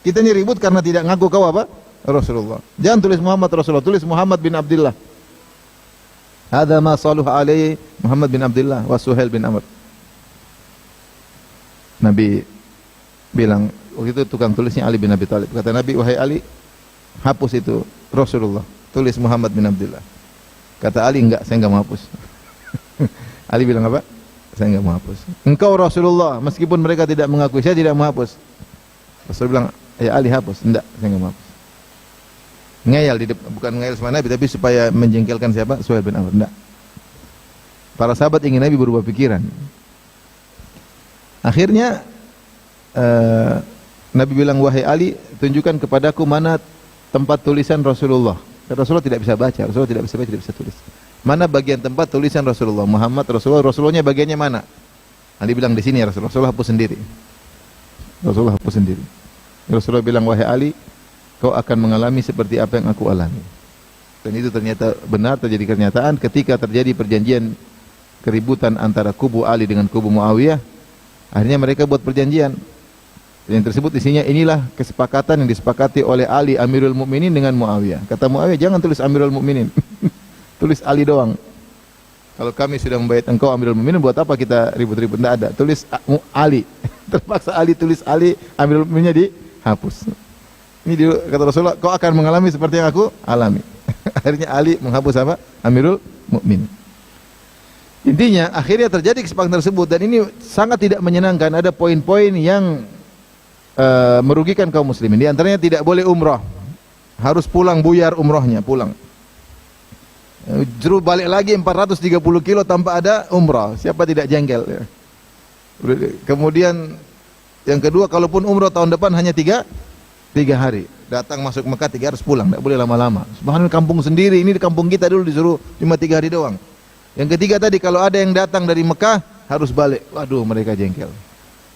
Kita ini ribut karena tidak ngaku kau apa? Rasulullah. Jangan tulis Muhammad Rasulullah, tulis Muhammad bin Abdullah. Hadza ma saluh alaihi Muhammad bin Abdullah wa Suhail bin Amr. Nabi bilang, waktu itu tukang tulisnya Ali bin Abi Thalib. Kata Nabi, wahai Ali, hapus itu Rasulullah, tulis Muhammad bin Abdullah. Kata Ali, enggak, saya enggak mau hapus. Ali bilang apa? Saya enggak mau hapus. Engkau Rasulullah, meskipun mereka tidak mengakui, saya tidak mau hapus. Rasul bilang, ya Ali hapus. Enggak, saya enggak mau hapus. Ngeyel, bukan ngeyel sama Nabi, tapi supaya menjengkelkan siapa? Suhail bin Amr. Enggak. Para sahabat ingin Nabi berubah pikiran. Akhirnya Nabi bilang, wahai Ali, tunjukkan kepadaku mana tempat tulisan Rasulullah. Rasulullah tidak bisa baca, Rasulullah tidak bisa baca, tidak bisa tulis. Mana bagian tempat tulisan Rasulullah? Muhammad Rasulullah, Rasulullahnya bagiannya mana? Ali bilang di sini ya Rasulullah. Rasulullah hapus sendiri. Rasulullah hapus sendiri. Rasulullah bilang, wahai Ali, kau akan mengalami seperti apa yang aku alami. Dan itu ternyata benar, terjadi kenyataan ketika terjadi perjanjian keributan antara kubu Ali dengan kubu Muawiyah. Akhirnya mereka buat perjanjian. Yang tersebut isinya inilah kesepakatan yang disepakati oleh Ali Amirul Mukminin dengan Muawiyah. Kata Muawiyah, jangan tulis Amirul Mukminin. Tulis Ali doang. Kalau kami sudah membayar engkau Amirul Mukminin, buat apa kita ribut-ribut? Tidak ada. Tulis Ali. Terpaksa Ali tulis Ali, Amirul Mukmininnya dihapus. Ini dulu kata Rasulullah, kau akan mengalami seperti yang aku alami. Akhirnya Ali menghapus apa? Amirul Mukminin. Intinya akhirnya terjadi kesepakatan tersebut, dan ini sangat tidak menyenangkan. Ada poin-poin yang merugikan kaum muslimin. Di antaranya tidak boleh umrah, harus pulang buyar umrahnya, pulang. Justru balik lagi 430 kilo tanpa ada umrah. Siapa tidak jengkel? Ya. Kemudian yang kedua, kalaupun umrah tahun depan hanya 3 hari. Datang masuk Mekah 3 harus pulang, tidak boleh lama-lama. Subhanallah, kampung sendiri, ini di kampung kita dulu disuruh 3 hari doang. Yang ketiga tadi, kalau ada yang datang dari Mekah harus balik. Waduh, mereka jengkel.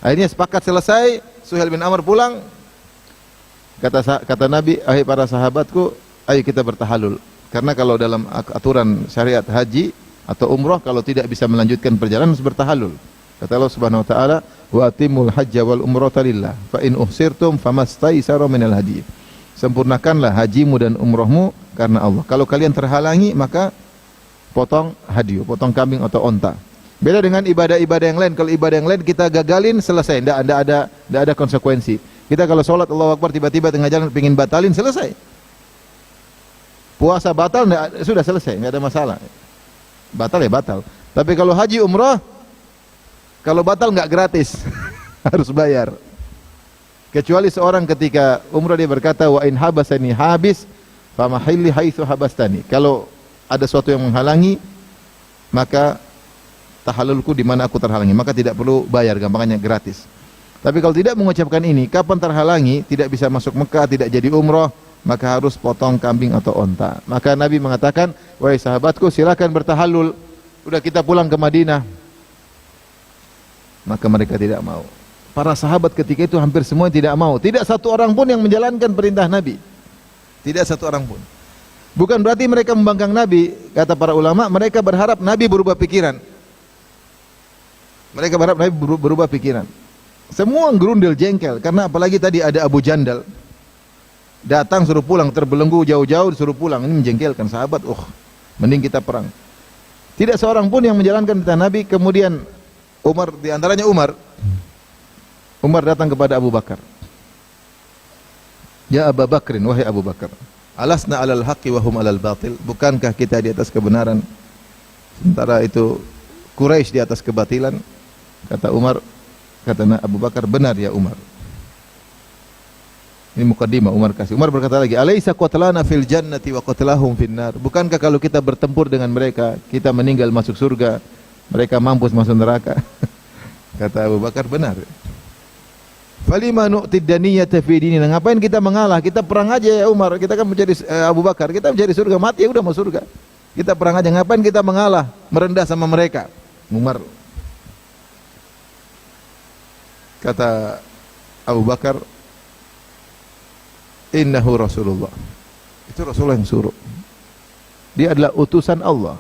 Akhirnya sepakat selesai, Suhail bin Amr pulang. Kata Nabi, "Hai para sahabatku, ayo kita bertahalul." Karena kalau dalam aturan syariat haji atau umrah, kalau tidak bisa melanjutkan perjalanan harus bertahalul. Kata Allah Subhanahu wa taala, "Wa atimul hajja wal umrata lillah, fa in uhsirtum famastaysara minal hadi." Sempurnakanlah hajimu dan umrahmu karena Allah. Kalau kalian terhalangi, maka potong hadiu, potong kambing atau onta. Beda dengan ibadah-ibadah yang lain. Kalau ibadah yang lain kita gagalin, selesai, tidak ada konsekuensi. Kita kalau sholat Allahu Akbar tiba-tiba tengah jalan pingin batalin, selesai. Puasa batal, sudah selesai, nggak ada masalah. Batal ya batal. Tapi kalau haji umrah, kalau batal nggak gratis, harus bayar. Kecuali seorang ketika umrah dia berkata, "Wa in habasani habis, famahilli haitsu habastani." Kalau ada sesuatu yang menghalangi, maka tahallulku di mana aku terhalangi, maka tidak perlu bayar, gampangnya gratis. Tapi kalau tidak mengucapkan ini, kapan terhalangi, tidak bisa masuk Mekah, tidak jadi umrah, maka harus potong kambing atau onta. Maka Nabi mengatakan, "Wahai sahabatku, silakan bertahallul. Udah kita pulang ke Madinah." Maka mereka tidak mau. Para sahabat ketika itu hampir semua tidak mau. Tidak satu orang pun yang menjalankan perintah Nabi. Tidak satu orang pun. Bukan berarti mereka membangkang Nabi, kata para ulama, mereka berharap Nabi berubah pikiran. Mereka berharap Nabi berubah pikiran. Semua gerundel jengkel, karena apalagi tadi ada Abu Jandal. Datang suruh pulang, terbelenggu jauh-jauh disuruh pulang. Ini menjengkelkan sahabat. Mending kita perang. Tidak seorang pun yang menjalankan perintah Nabi. Kemudian Umar, diantaranya Umar datang kepada Abu Bakar. "Ya Abu Bakrin, wahai Abu Bakar, alasna alal haqqi wa hum alal batil." Bukankah kita di atas kebenaran, sementara itu Quraisy di atas kebatilan? Kata Abu Bakar, "Benar ya Umar." Ini mukaddimah Umar kasih. Umar berkata lagi, "Alaisa qatlana fil jannati wa qatlahum finnar." Bukankah kalau kita bertempur dengan mereka, kita meninggal masuk surga, mereka mampus masuk neraka? Kata Abu Bakar, "Benar." "Falima nu'tid daniyata fi dinina." Ngapain kita mengalah? Kita perang aja ya Umar. Kita kan menjadi Abu Bakar, kita menjadi surga, mati ya udah masuk surga. Kita perang aja, ngapain kita mengalah, merendah sama mereka? Umar. Kata Abu Bakar, "Innahu Rasulullah." Itu Rasulullah yang suruh. Dia adalah utusan Allah.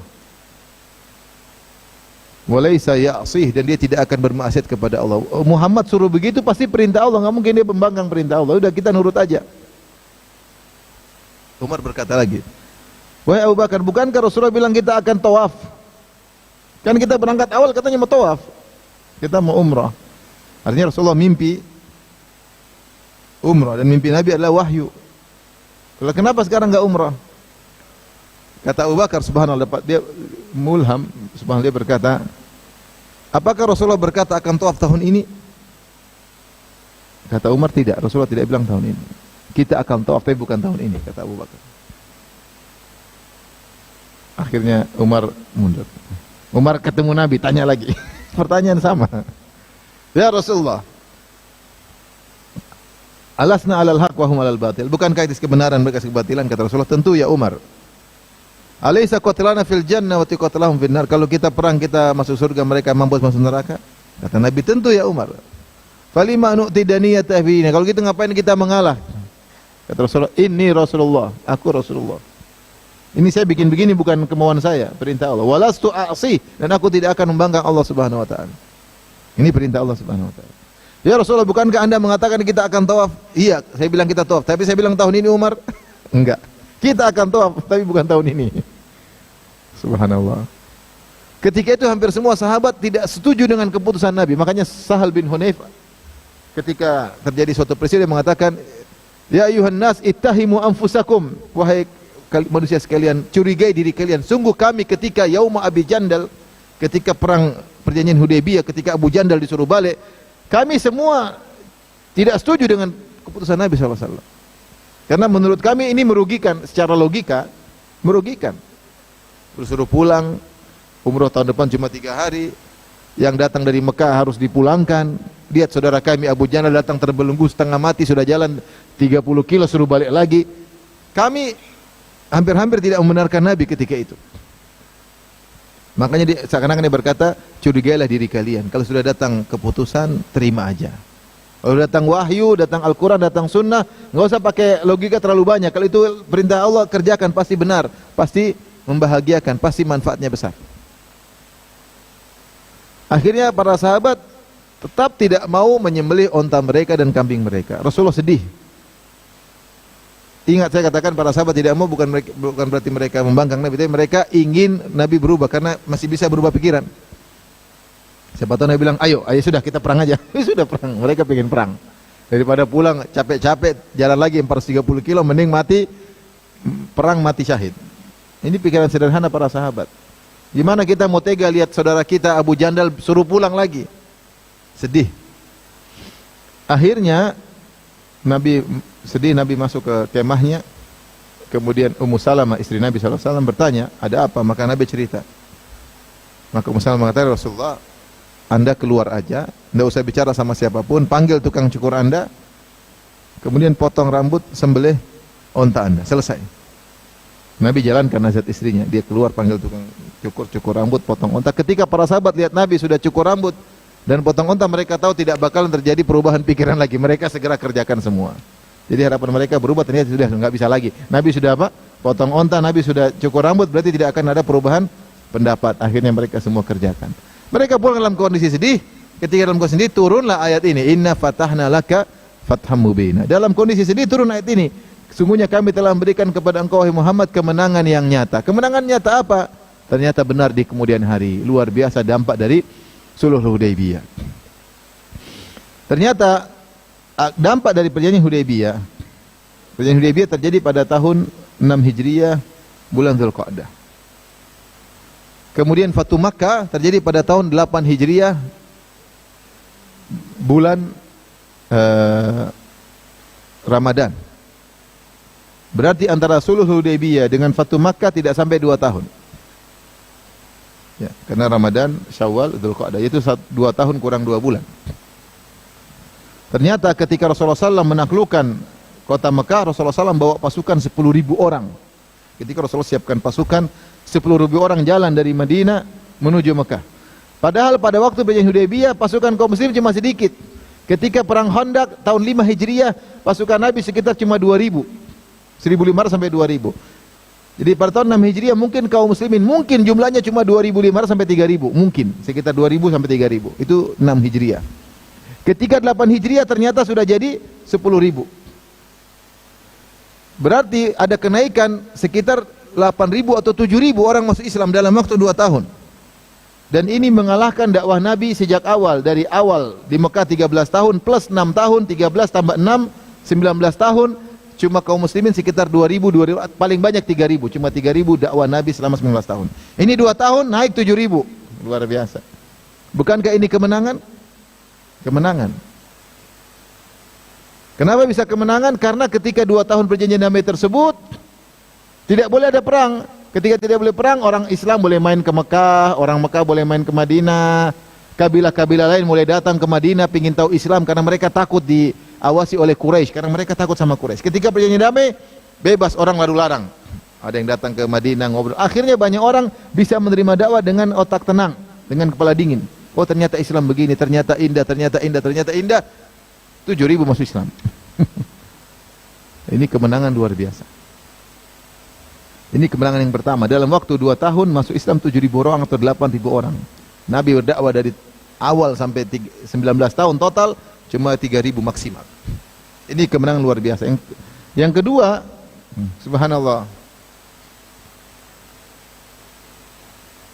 Walaysa ya'sih, dan dia tidak akan bermaksiat kepada Allah. Muhammad suruh begitu pasti perintah Allah, enggak mungkin dia membangkang perintah Allah. Udah kita nurut aja. Umar berkata lagi, "Wahai Abu Bakar, bukankah Rasulullah bilang kita akan tawaf? Kan kita berangkat awal katanya mau tawaf. Kita mau umrah." Artinya Rasulullah mimpi umrah, dan mimpi Nabi adalah wahyu. Kalau kenapa sekarang enggak umrah? Kata Abu Bakar, subhanallah, dia mulham, subhanallah, dia berkata, "Apakah Rasulullah berkata akan tawaf tahun ini?" Kata Umar, "Tidak, Rasulullah tidak bilang tahun ini. Kita akan tawaf tapi bukan tahun ini," kata Abu Bakar. Akhirnya Umar mundur. Umar ketemu Nabi, tanya lagi. Pertanyaan sama. "Ya Rasulullah, alasna alal haq wa hum alal batil." Bukankah itu kebenaran mereka kebatilan? Kata Rasulullah, "Tentu ya Umar." "Alaysa qatlana fil jannah wa qatlahum fin nar." Kalau kita perang kita masuk surga, mereka mampus masuk neraka? Kata Nabi, "Tentu ya Umar." "Falima nu'ti daniyata fina." Kalau gitu ngapain kita mengalah? Kata Rasulullah, "Inni Rasulullah." Aku Rasulullah. Ini saya bikin begini bukan kemauan saya, perintah Allah. "Walastu a'si." Dan aku tidak akan membangkang Allah Subhanahu wa taala. Ini perintah Allah Subhanahu wa taala. "Ya Rasulullah, bukankah Anda mengatakan kita akan tawaf?" "Iya, saya bilang kita tawaf, tapi saya bilang tahun ini Umar." "Enggak. Kita akan tawaf, tapi bukan tahun ini." Subhanallah. Ketika itu hampir semua sahabat tidak setuju dengan keputusan Nabi. Makanya Sahal bin Hunayf ketika terjadi suatu peristiwa mengatakan, "Ya ayuhan nas ittahimu anfusakum." Wahai manusia sekalian, curigai diri kalian. Sungguh kami ketika Yauma Abi Jandal, ketika perang perjanjian Hudaybiyah, ketika Abu Jandal disuruh balik, kami semua tidak setuju dengan keputusan Nabi SAW. Karena menurut kami ini merugikan, secara logika merugikan. Disuruh pulang, umroh tahun depan cuma 3 hari, yang datang dari Mekah harus dipulangkan. Lihat saudara kami Abu Jandal datang terbelenggu setengah mati, sudah jalan 30 kilo suruh balik lagi. Kami hampir-hampir tidak membenarkan Nabi ketika itu. Makanya seakan-akan dia berkata, curigailah diri kalian. Kalau sudah datang keputusan, terima aja. Kalau datang wahyu, datang Al-Quran, datang sunnah, nggak usah pakai logika terlalu banyak. Kalau itu perintah Allah, kerjakan, pasti benar, pasti membahagiakan, pasti manfaatnya besar. Akhirnya para sahabat tetap tidak mau menyembelih onta mereka dan kambing mereka. Rasulullah sedih. Ingat, saya katakan para sahabat tidak mau bukan berarti mereka membangkang Nabi, tapi mereka ingin Nabi berubah karena masih bisa berubah pikiran. Siapa tahu Nabi bilang, ayo sudah kita perang aja. Sudah perang, mereka pengen perang. Daripada pulang capek-capek jalan lagi 430 kilo, mending mati perang, mati syahid. Ini pikiran sederhana para sahabat. Gimana kita mau tega lihat saudara kita Abu Jandal suruh pulang lagi? Sedih. Akhirnya Nabi sedih, Nabi masuk ke kemahnya. Kemudian Ummu Salamah istri Nabi SAW bertanya, ada apa? Maka Nabi cerita. Maka Ummu Salamah mengatakan, Rasulullah, Anda keluar aja, tidak usah bicara sama siapapun, panggil tukang cukur Anda, kemudian potong rambut, sembelih onta Anda, selesai. Nabi jalankan nasihat istrinya, dia keluar panggil tukang cukur rambut, potong onta. Ketika para sahabat lihat Nabi sudah cukur rambut dan potong onta, mereka tahu tidak bakalan terjadi perubahan pikiran lagi. Mereka segera kerjakan semua. Jadi harapan mereka berubah, ternyata sudah nggak bisa lagi. Nabi sudah apa? Potong onta, Nabi sudah cukur rambut, berarti tidak akan ada perubahan pendapat. Akhirnya mereka semua kerjakan. Mereka pulang dalam kondisi sedih. Ketika dalam kondisi sedih, turunlah ayat ini, Inna fatahna laka fatham mubina. Dalam kondisi sedih turun ayat ini, sungguhnya kami telah memberikan kepada engkau wahai Muhammad kemenangan yang nyata. Kemenangan nyata apa? Ternyata benar di kemudian hari. Luar biasa dampak dari Sulh Hudaybiyah. Ternyata dampak dari perjanjian Hudaybiyah. Perjanjian Hudaybiyah terjadi pada tahun 6 Hijriah bulan Dzulqa'dah. Kemudian Fatu Makkah terjadi pada tahun 8 Hijriah bulan Ramadan. Berarti antara Sulh Hudaybiyah dengan Fatu Makkah tidak sampai 2 tahun. Ya, karena Ramadan, Syawal, Dzulqa'dah itu 2 tahun kurang 2 bulan. Ternyata ketika Rasulullah SAW menaklukkan kota Mekah, Rasulullah SAW bawa pasukan 10.000 orang. Ketika Rasulullah siapkan pasukan 10.000 orang jalan dari Madinah menuju Mekah. Padahal pada waktu perjanjian Hudaybiyah pasukan kaum muslim cuma sedikit. Ketika perang Khandaq tahun 5 Hijriah, pasukan Nabi sekitar cuma 2.000. 1.500 sampai 2.000. Jadi pada tahun 6 Hijriah mungkin kaum muslimin mungkin jumlahnya cuma 2.500 sampai 3.000, mungkin sekitar 2.000 sampai 3.000. Itu 6 Hijriah. Ketika 8 Hijriah ternyata sudah jadi 10.000. Berarti ada kenaikan sekitar 8.000 atau 7.000 orang masuk Islam dalam waktu 2 tahun. Dan ini mengalahkan dakwah Nabi sejak awal. Dari awal di Mekah 13 tahun plus 6 tahun, 13 tambah 6, 19 tahun. Cuma kaum muslimin sekitar 2.000, paling banyak 3.000. Cuma 3.000 dakwah Nabi selama 19 tahun. Ini 2 tahun naik 7.000. Luar biasa. Bukankah ini kemenangan? Kemenangan. Kenapa bisa kemenangan? Karena ketika 2 tahun perjanjian damai tersebut tidak boleh ada perang. Ketika tidak boleh perang, orang Islam boleh main ke Mekah, orang Mekah boleh main ke Madinah, kabilah-kabilah lain mulai datang ke Madinah pingin tahu Islam karena mereka takut diawasi oleh Quraisy, karena mereka takut sama Quraisy. Ketika perjanjian damai, bebas orang lalu larang. Ada yang datang ke Madinah ngobrol. Akhirnya banyak orang bisa menerima dakwah dengan otak tenang, dengan kepala dingin. Oh ternyata Islam begini, ternyata indah, ternyata indah, ternyata indah. 7.000 masuk Islam. Ini kemenangan luar biasa. Ini kemenangan yang pertama. Dalam waktu 2 tahun masuk Islam 7.000 orang atau 8.000 orang. Nabi berdakwah dari awal sampai 19 tahun total cuma 3.000 maksimal. Ini kemenangan luar biasa. Yang kedua, subhanallah.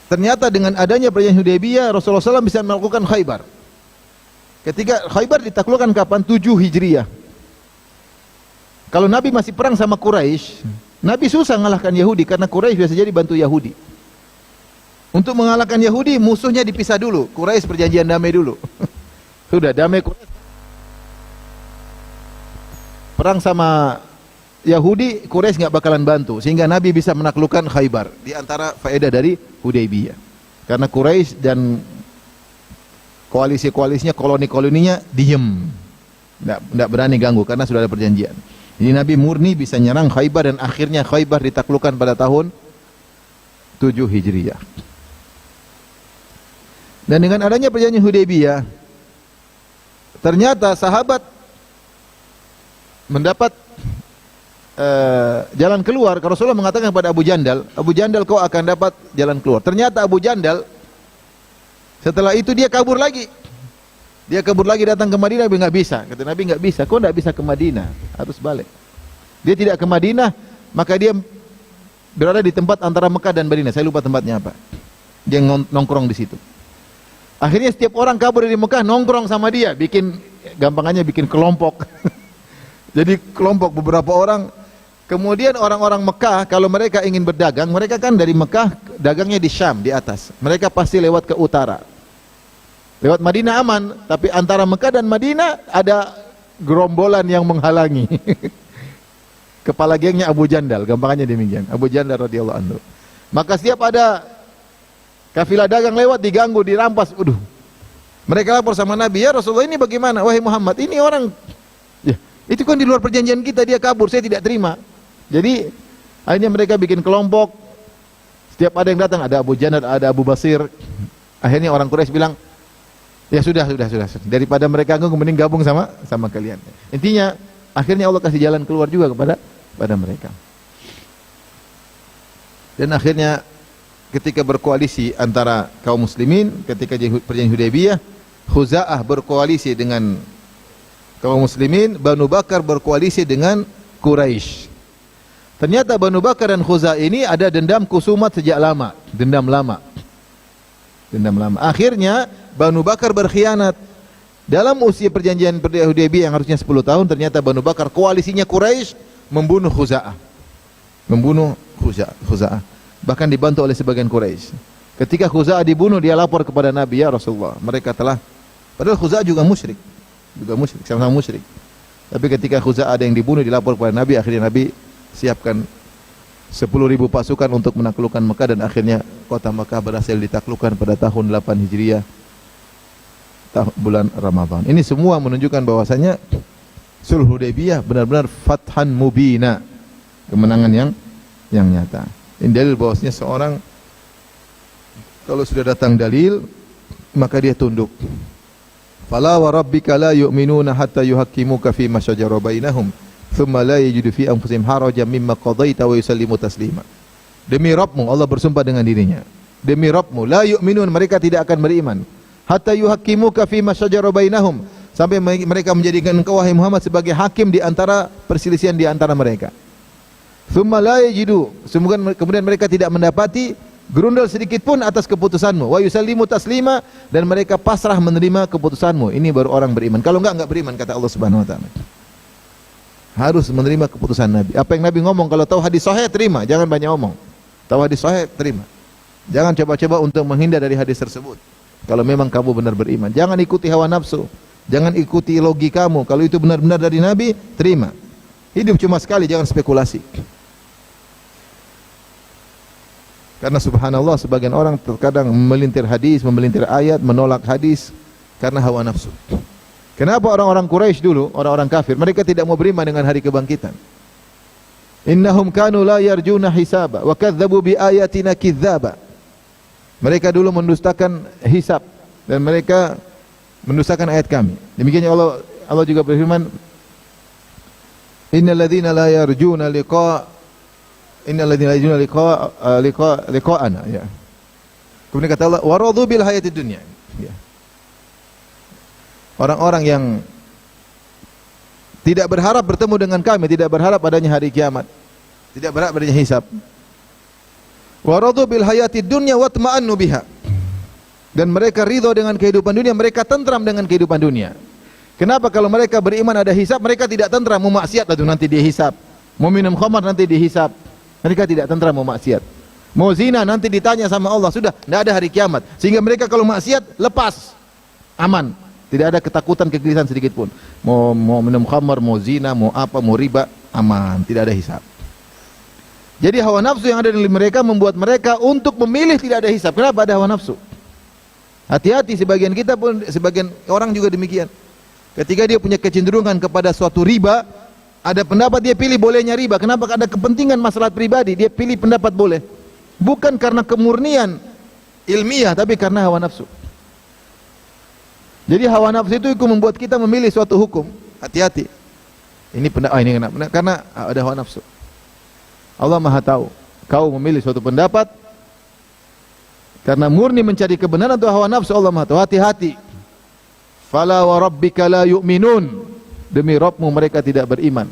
Ternyata dengan adanya perjanjian Hudaybiyah, Rasulullah SAW bisa melakukan Khaybar. Ketika Khaybar ditaklukkan kapan? 7 Hijriah. Kalau Nabi masih perang sama Quraisy, Nabi susah mengalahkan Yahudi karena Quraisy biasa jadi bantu Yahudi. Untuk mengalahkan Yahudi, musuhnya dipisah dulu. Quraisy perjanjian damai dulu. Sudah damai Quraisy. Perang sama Yahudi, Quraisy nggak bakalan bantu, sehingga Nabi bisa menaklukkan Khaybar. Di antara faedah dari Hudaybiyah, karena Quraisy dan koalisi-koalisinya, koloni-koloninya diem, nggak berani ganggu karena sudah ada perjanjian. Ini Nabi murni bisa nyerang Khaybar dan akhirnya Khaybar ditaklukkan pada tahun 7 Hijriah. Dan dengan adanya perjanjian Hudaybiyah, ternyata sahabat mendapat jalan keluar. Rasulullah mengatakan kepada Abu Jandal kau akan dapat jalan keluar. Ternyata Abu Jandal setelah itu dia kabur lagi. Dia kabur lagi datang ke Madinah, Nabi nggak bisa. Kata Nabi nggak bisa, kau nggak bisa ke Madinah, harus balik. Dia tidak ke Madinah, maka dia berada di tempat antara Mekah dan Madinah. Saya lupa tempatnya apa. Dia nongkrong di situ. Akhirnya setiap orang kabur dari Mekah nongkrong sama dia, gampangannya bikin kelompok. Jadi kelompok beberapa orang. Kemudian orang-orang Mekah kalau mereka ingin berdagang, mereka kan dari Mekah dagangnya di Syam di atas. Mereka pasti lewat ke utara. Lewat Madinah aman, tapi antara Mekah dan Madinah ada gerombolan yang menghalangi. Kepala gengnya Abu Jandal, gampangannya demikian. Abu Jandal radhiyallahu anhu. Maka setiap ada kafilah dagang lewat diganggu, dirampas. Mereka lapor sama Nabi, ya Rasulullah ini bagaimana? Wahai Muhammad, ini orang, ya, itu kan di luar perjanjian kita, dia kabur, saya tidak terima. Jadi akhirnya mereka bikin kelompok. Setiap ada yang datang, ada Abu Jandal, ada Abu Basir. Akhirnya orang Quraisy bilang, ya sudah. Daripada mereka ganggu, mending gabung sama kalian. Intinya, akhirnya Allah kasih jalan keluar juga kepada mereka. Dan akhirnya ketika berkoalisi antara kaum muslimin, ketika perjanjian Hudaybiyah, Khuza'ah berkoalisi dengan kaum muslimin, Banu Bakar berkoalisi dengan Quraisy. Ternyata Banu Bakar dan Khuza'ah ini ada dendam kusumat sejak lama, dendam lama. Akhirnya Banu Bakar berkhianat. Dalam usia perjanjian Hudaybiyah yang harusnya 10 tahun, ternyata Banu Bakar koalisinya Quraisy membunuh Khuza'ah. Bahkan dibantu oleh sebagian Quraisy. Ketika Khuza'ah dibunuh, dia lapor kepada Nabi, ya Rasulullah, mereka telah, padahal Khuza'ah juga musyrik, sama-sama musyrik. Tapi ketika Khuza'ah ada yang dibunuh, dilapor kepada Nabi, akhirnya Nabi siapkan 10.000 pasukan untuk menaklukkan Mekah, dan akhirnya kota Mekah berhasil ditaklukkan pada tahun 8 Hijriah, bulan Ramadan. Ini semua menunjukkan bahwasanya Sulh Hudaybiyah benar-benar fathan mubina, kemenangan yang nyata. Ini dalil bahwasanya seorang kalau sudah datang dalil maka dia tunduk. Fala wa rabbika la yu'minuna hatta yuhaqqimuka fi ma shajara bainahum thumma la yajidu fi anfusihim harajan mimma qadaita wa yusallimu taslima. Demi Rabbmu, Allah bersumpah dengan dirinya. Demi Rabbmu, la yu'minun, mereka tidak akan beriman. Hatta yuhaqqimuka fi ma shajara bainahum, sampai mereka menjadikan engkau wahai Muhammad sebagai hakim di antara perselisihan di antara mereka. Thumma la yajidu, kemudian mereka tidak mendapati gerundal sedikit pun atas keputusanmu. Wa yusallimu taslima, dan mereka pasrah menerima keputusanmu. Ini baru orang beriman. Kalau enggak beriman, kata Allah Subhanahu wa taala. Harus menerima keputusan Nabi. Apa yang Nabi ngomong, kalau tahu hadis sahih terima, jangan banyak ngomong. Tahu hadis sahih terima. Jangan coba-coba untuk menghindar dari hadis tersebut. Kalau memang kamu benar beriman, jangan ikuti hawa nafsu, jangan ikuti logikamu. Kalau itu benar-benar dari Nabi, terima. Hidup cuma sekali, jangan spekulasi. Karena subhanallah, sebagian orang terkadang memelintir hadis, memelintir ayat, menolak hadis karena hawa nafsu. Kenapa orang-orang Quraisy dulu, orang-orang kafir, mereka tidak mau beriman dengan hari kebangkitan? Innahum kanu la yarjuna hisaba wa kadzdzabu bi ayatina kidzaba. Mereka dulu mendustakan hisab dan mereka mendustakan ayat kami. Demikian Allah juga berfirman, innal ladzina la yarjuna liqa'ana, ya. Kemudian kata Allah, waradu bil hayatid dunya, ya. Orang-orang yang tidak berharap bertemu dengan kami, tidak berharap adanya hari kiamat, tidak berharap adanya hisab. Waradu bil hayatid dunya watma'annu biha, dan mereka ridho dengan kehidupan dunia, mereka tentram dengan kehidupan dunia. Kenapa? Kalau mereka beriman ada hisab, mereka tidak tentram. Mau maksiat itu nanti dihisab, mau minum khamar nanti dihisab, mereka tidak tentram mau maksiat. Mau zina nanti ditanya sama Allah, sudah tidak ada hari kiamat. Sehingga mereka kalau maksiat lepas, aman, tidak ada ketakutan, kegelisahan sedikit pun. Mau minum khamar, mau zina, mau apa, mau riba, aman, tidak ada hisab. Jadi hawa nafsu yang ada di mereka membuat mereka untuk memilih tidak ada hisab. Kenapa ada hawa nafsu? Hati-hati, sebagian kita pun, sebagian orang juga demikian. Ketika dia punya kecenderungan kepada suatu riba, ada pendapat dia pilih bolehnya riba. Kenapa? Ada kepentingan masalah pribadi, dia pilih pendapat boleh. Bukan karena kemurnian ilmiah, tapi karena hawa nafsu. Jadi hawa nafsu itu membuat kita memilih suatu hukum. Hati-hati. Ini pendapat, ini kenapa? Karena ada hawa nafsu. Allah Maha tahu. Kau memilih suatu pendapat karena murni mencari kebenaran atau hawa nafsu, Allah Maha tahu. Hati-hati. Fala wa rabbika la yu'minun. Demi Rabbmu mereka tidak beriman.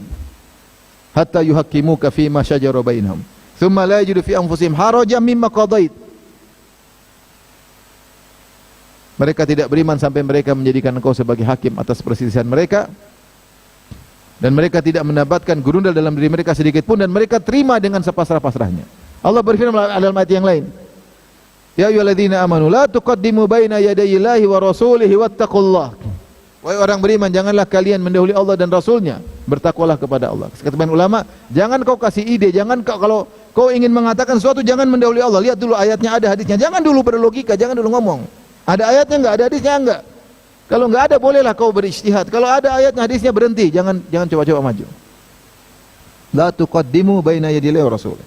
Hatta yuhaqqimuka fima syajara bainahum. Tsumma la yajidu fi anfusihim harajan mimma qadait. Mereka tidak beriman sampai mereka menjadikan engkau sebagai hakim atas perselisihan mereka, dan mereka tidak mendapatkan gurundal dalam diri mereka sedikit pun, dan mereka terima dengan sepasrah-pasrahnya. Allah berfirman dalam ayat yang lain, ya ayyuhalladzina amanu la tuqaddimu baina yadayillahi wa rasulihi wattaqullah. Wahai orang beriman, janganlah kalian mendahului Allah dan Rasulnya, bertakwalah kepada Allah. Kata ulama, jangan kau kasih ide, jangan kau, kalau kau ingin mengatakan sesuatu jangan mendahului Allah, lihat dulu ayatnya, ada hadisnya, jangan dulu berlogika, jangan dulu ngomong. Ada ayatnya enggak, ada hadisnya enggak. Kalau enggak ada bolehlah kau berijtihad. Kalau ada ayatnya hadisnya berhenti, jangan coba-coba maju. La tuqaddimu baina yadillahi wa rasul.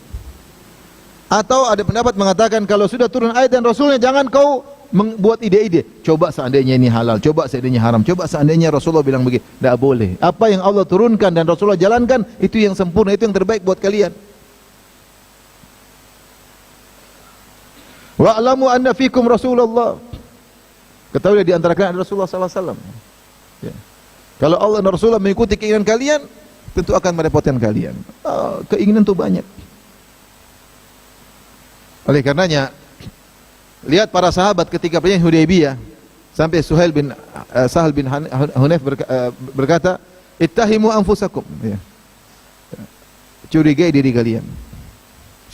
Atau ada pendapat mengatakan kalau sudah turun ayat dan rasulnya jangan kau membuat ide-ide. Coba seandainya ini halal, coba seandainya haram, coba seandainya Rasulullah bilang begitu. Enggak boleh. Apa yang Allah turunkan dan Rasulullah jalankan itu yang sempurna, itu yang terbaik buat kalian. Wa'lamu anna fikum Rasulullah. Ketahuilah di antara kalian ada Rasulullah SAW. Ya. Kalau Allah dan Rasulullah mengikuti keinginan kalian, tentu akan merepotkan kalian. Keinginan itu banyak. Oleh karenanya, lihat para sahabat ketika perjanjian Hudaybiyah, sampai Sahal bin Hunayf berkata, ittahimu anfusakum. Ya. Curigai diri kalian.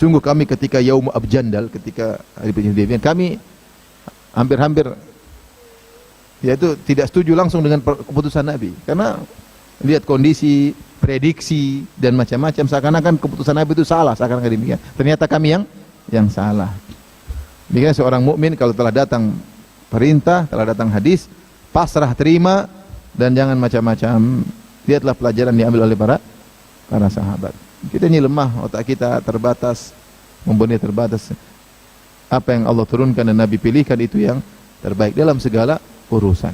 Sungguh kami ketika Yaum Abjandal, ketika hari perjanjian Hudaybiyah, kami hampir-hampir yaitu tidak setuju langsung dengan keputusan Nabi, karena lihat kondisi, prediksi dan macam-macam, seakan-akan keputusan Nabi itu salah, seakan-akan demikian. Ternyata kami yang salah. Demikian seorang mukmin kalau telah datang perintah, telah datang hadis, pasrah terima dan jangan macam-macam. Lihatlah pelajaran diambil oleh para sahabat. Kita ini lemah, otak kita terbatas, mempunyai terbatas. Apa yang Allah turunkan dan Nabi pilihkan itu yang terbaik dalam segala urusan,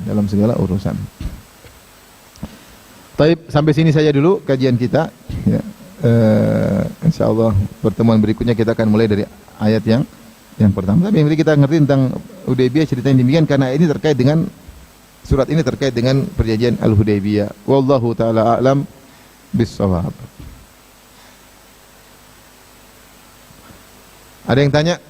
Baik, sampai sini saja dulu kajian kita. Ya. Insyaallah pertemuan berikutnya kita akan mulai dari ayat yang pertama. Tapi nanti kita ngerti tentang Hudaybiyah, ceritanya demikian karena ini terkait dengan surat ini terkait dengan perjanjian Al-Hudaybiyah. Wallahu taala a'lam bis-shawab. Ada yang tanya?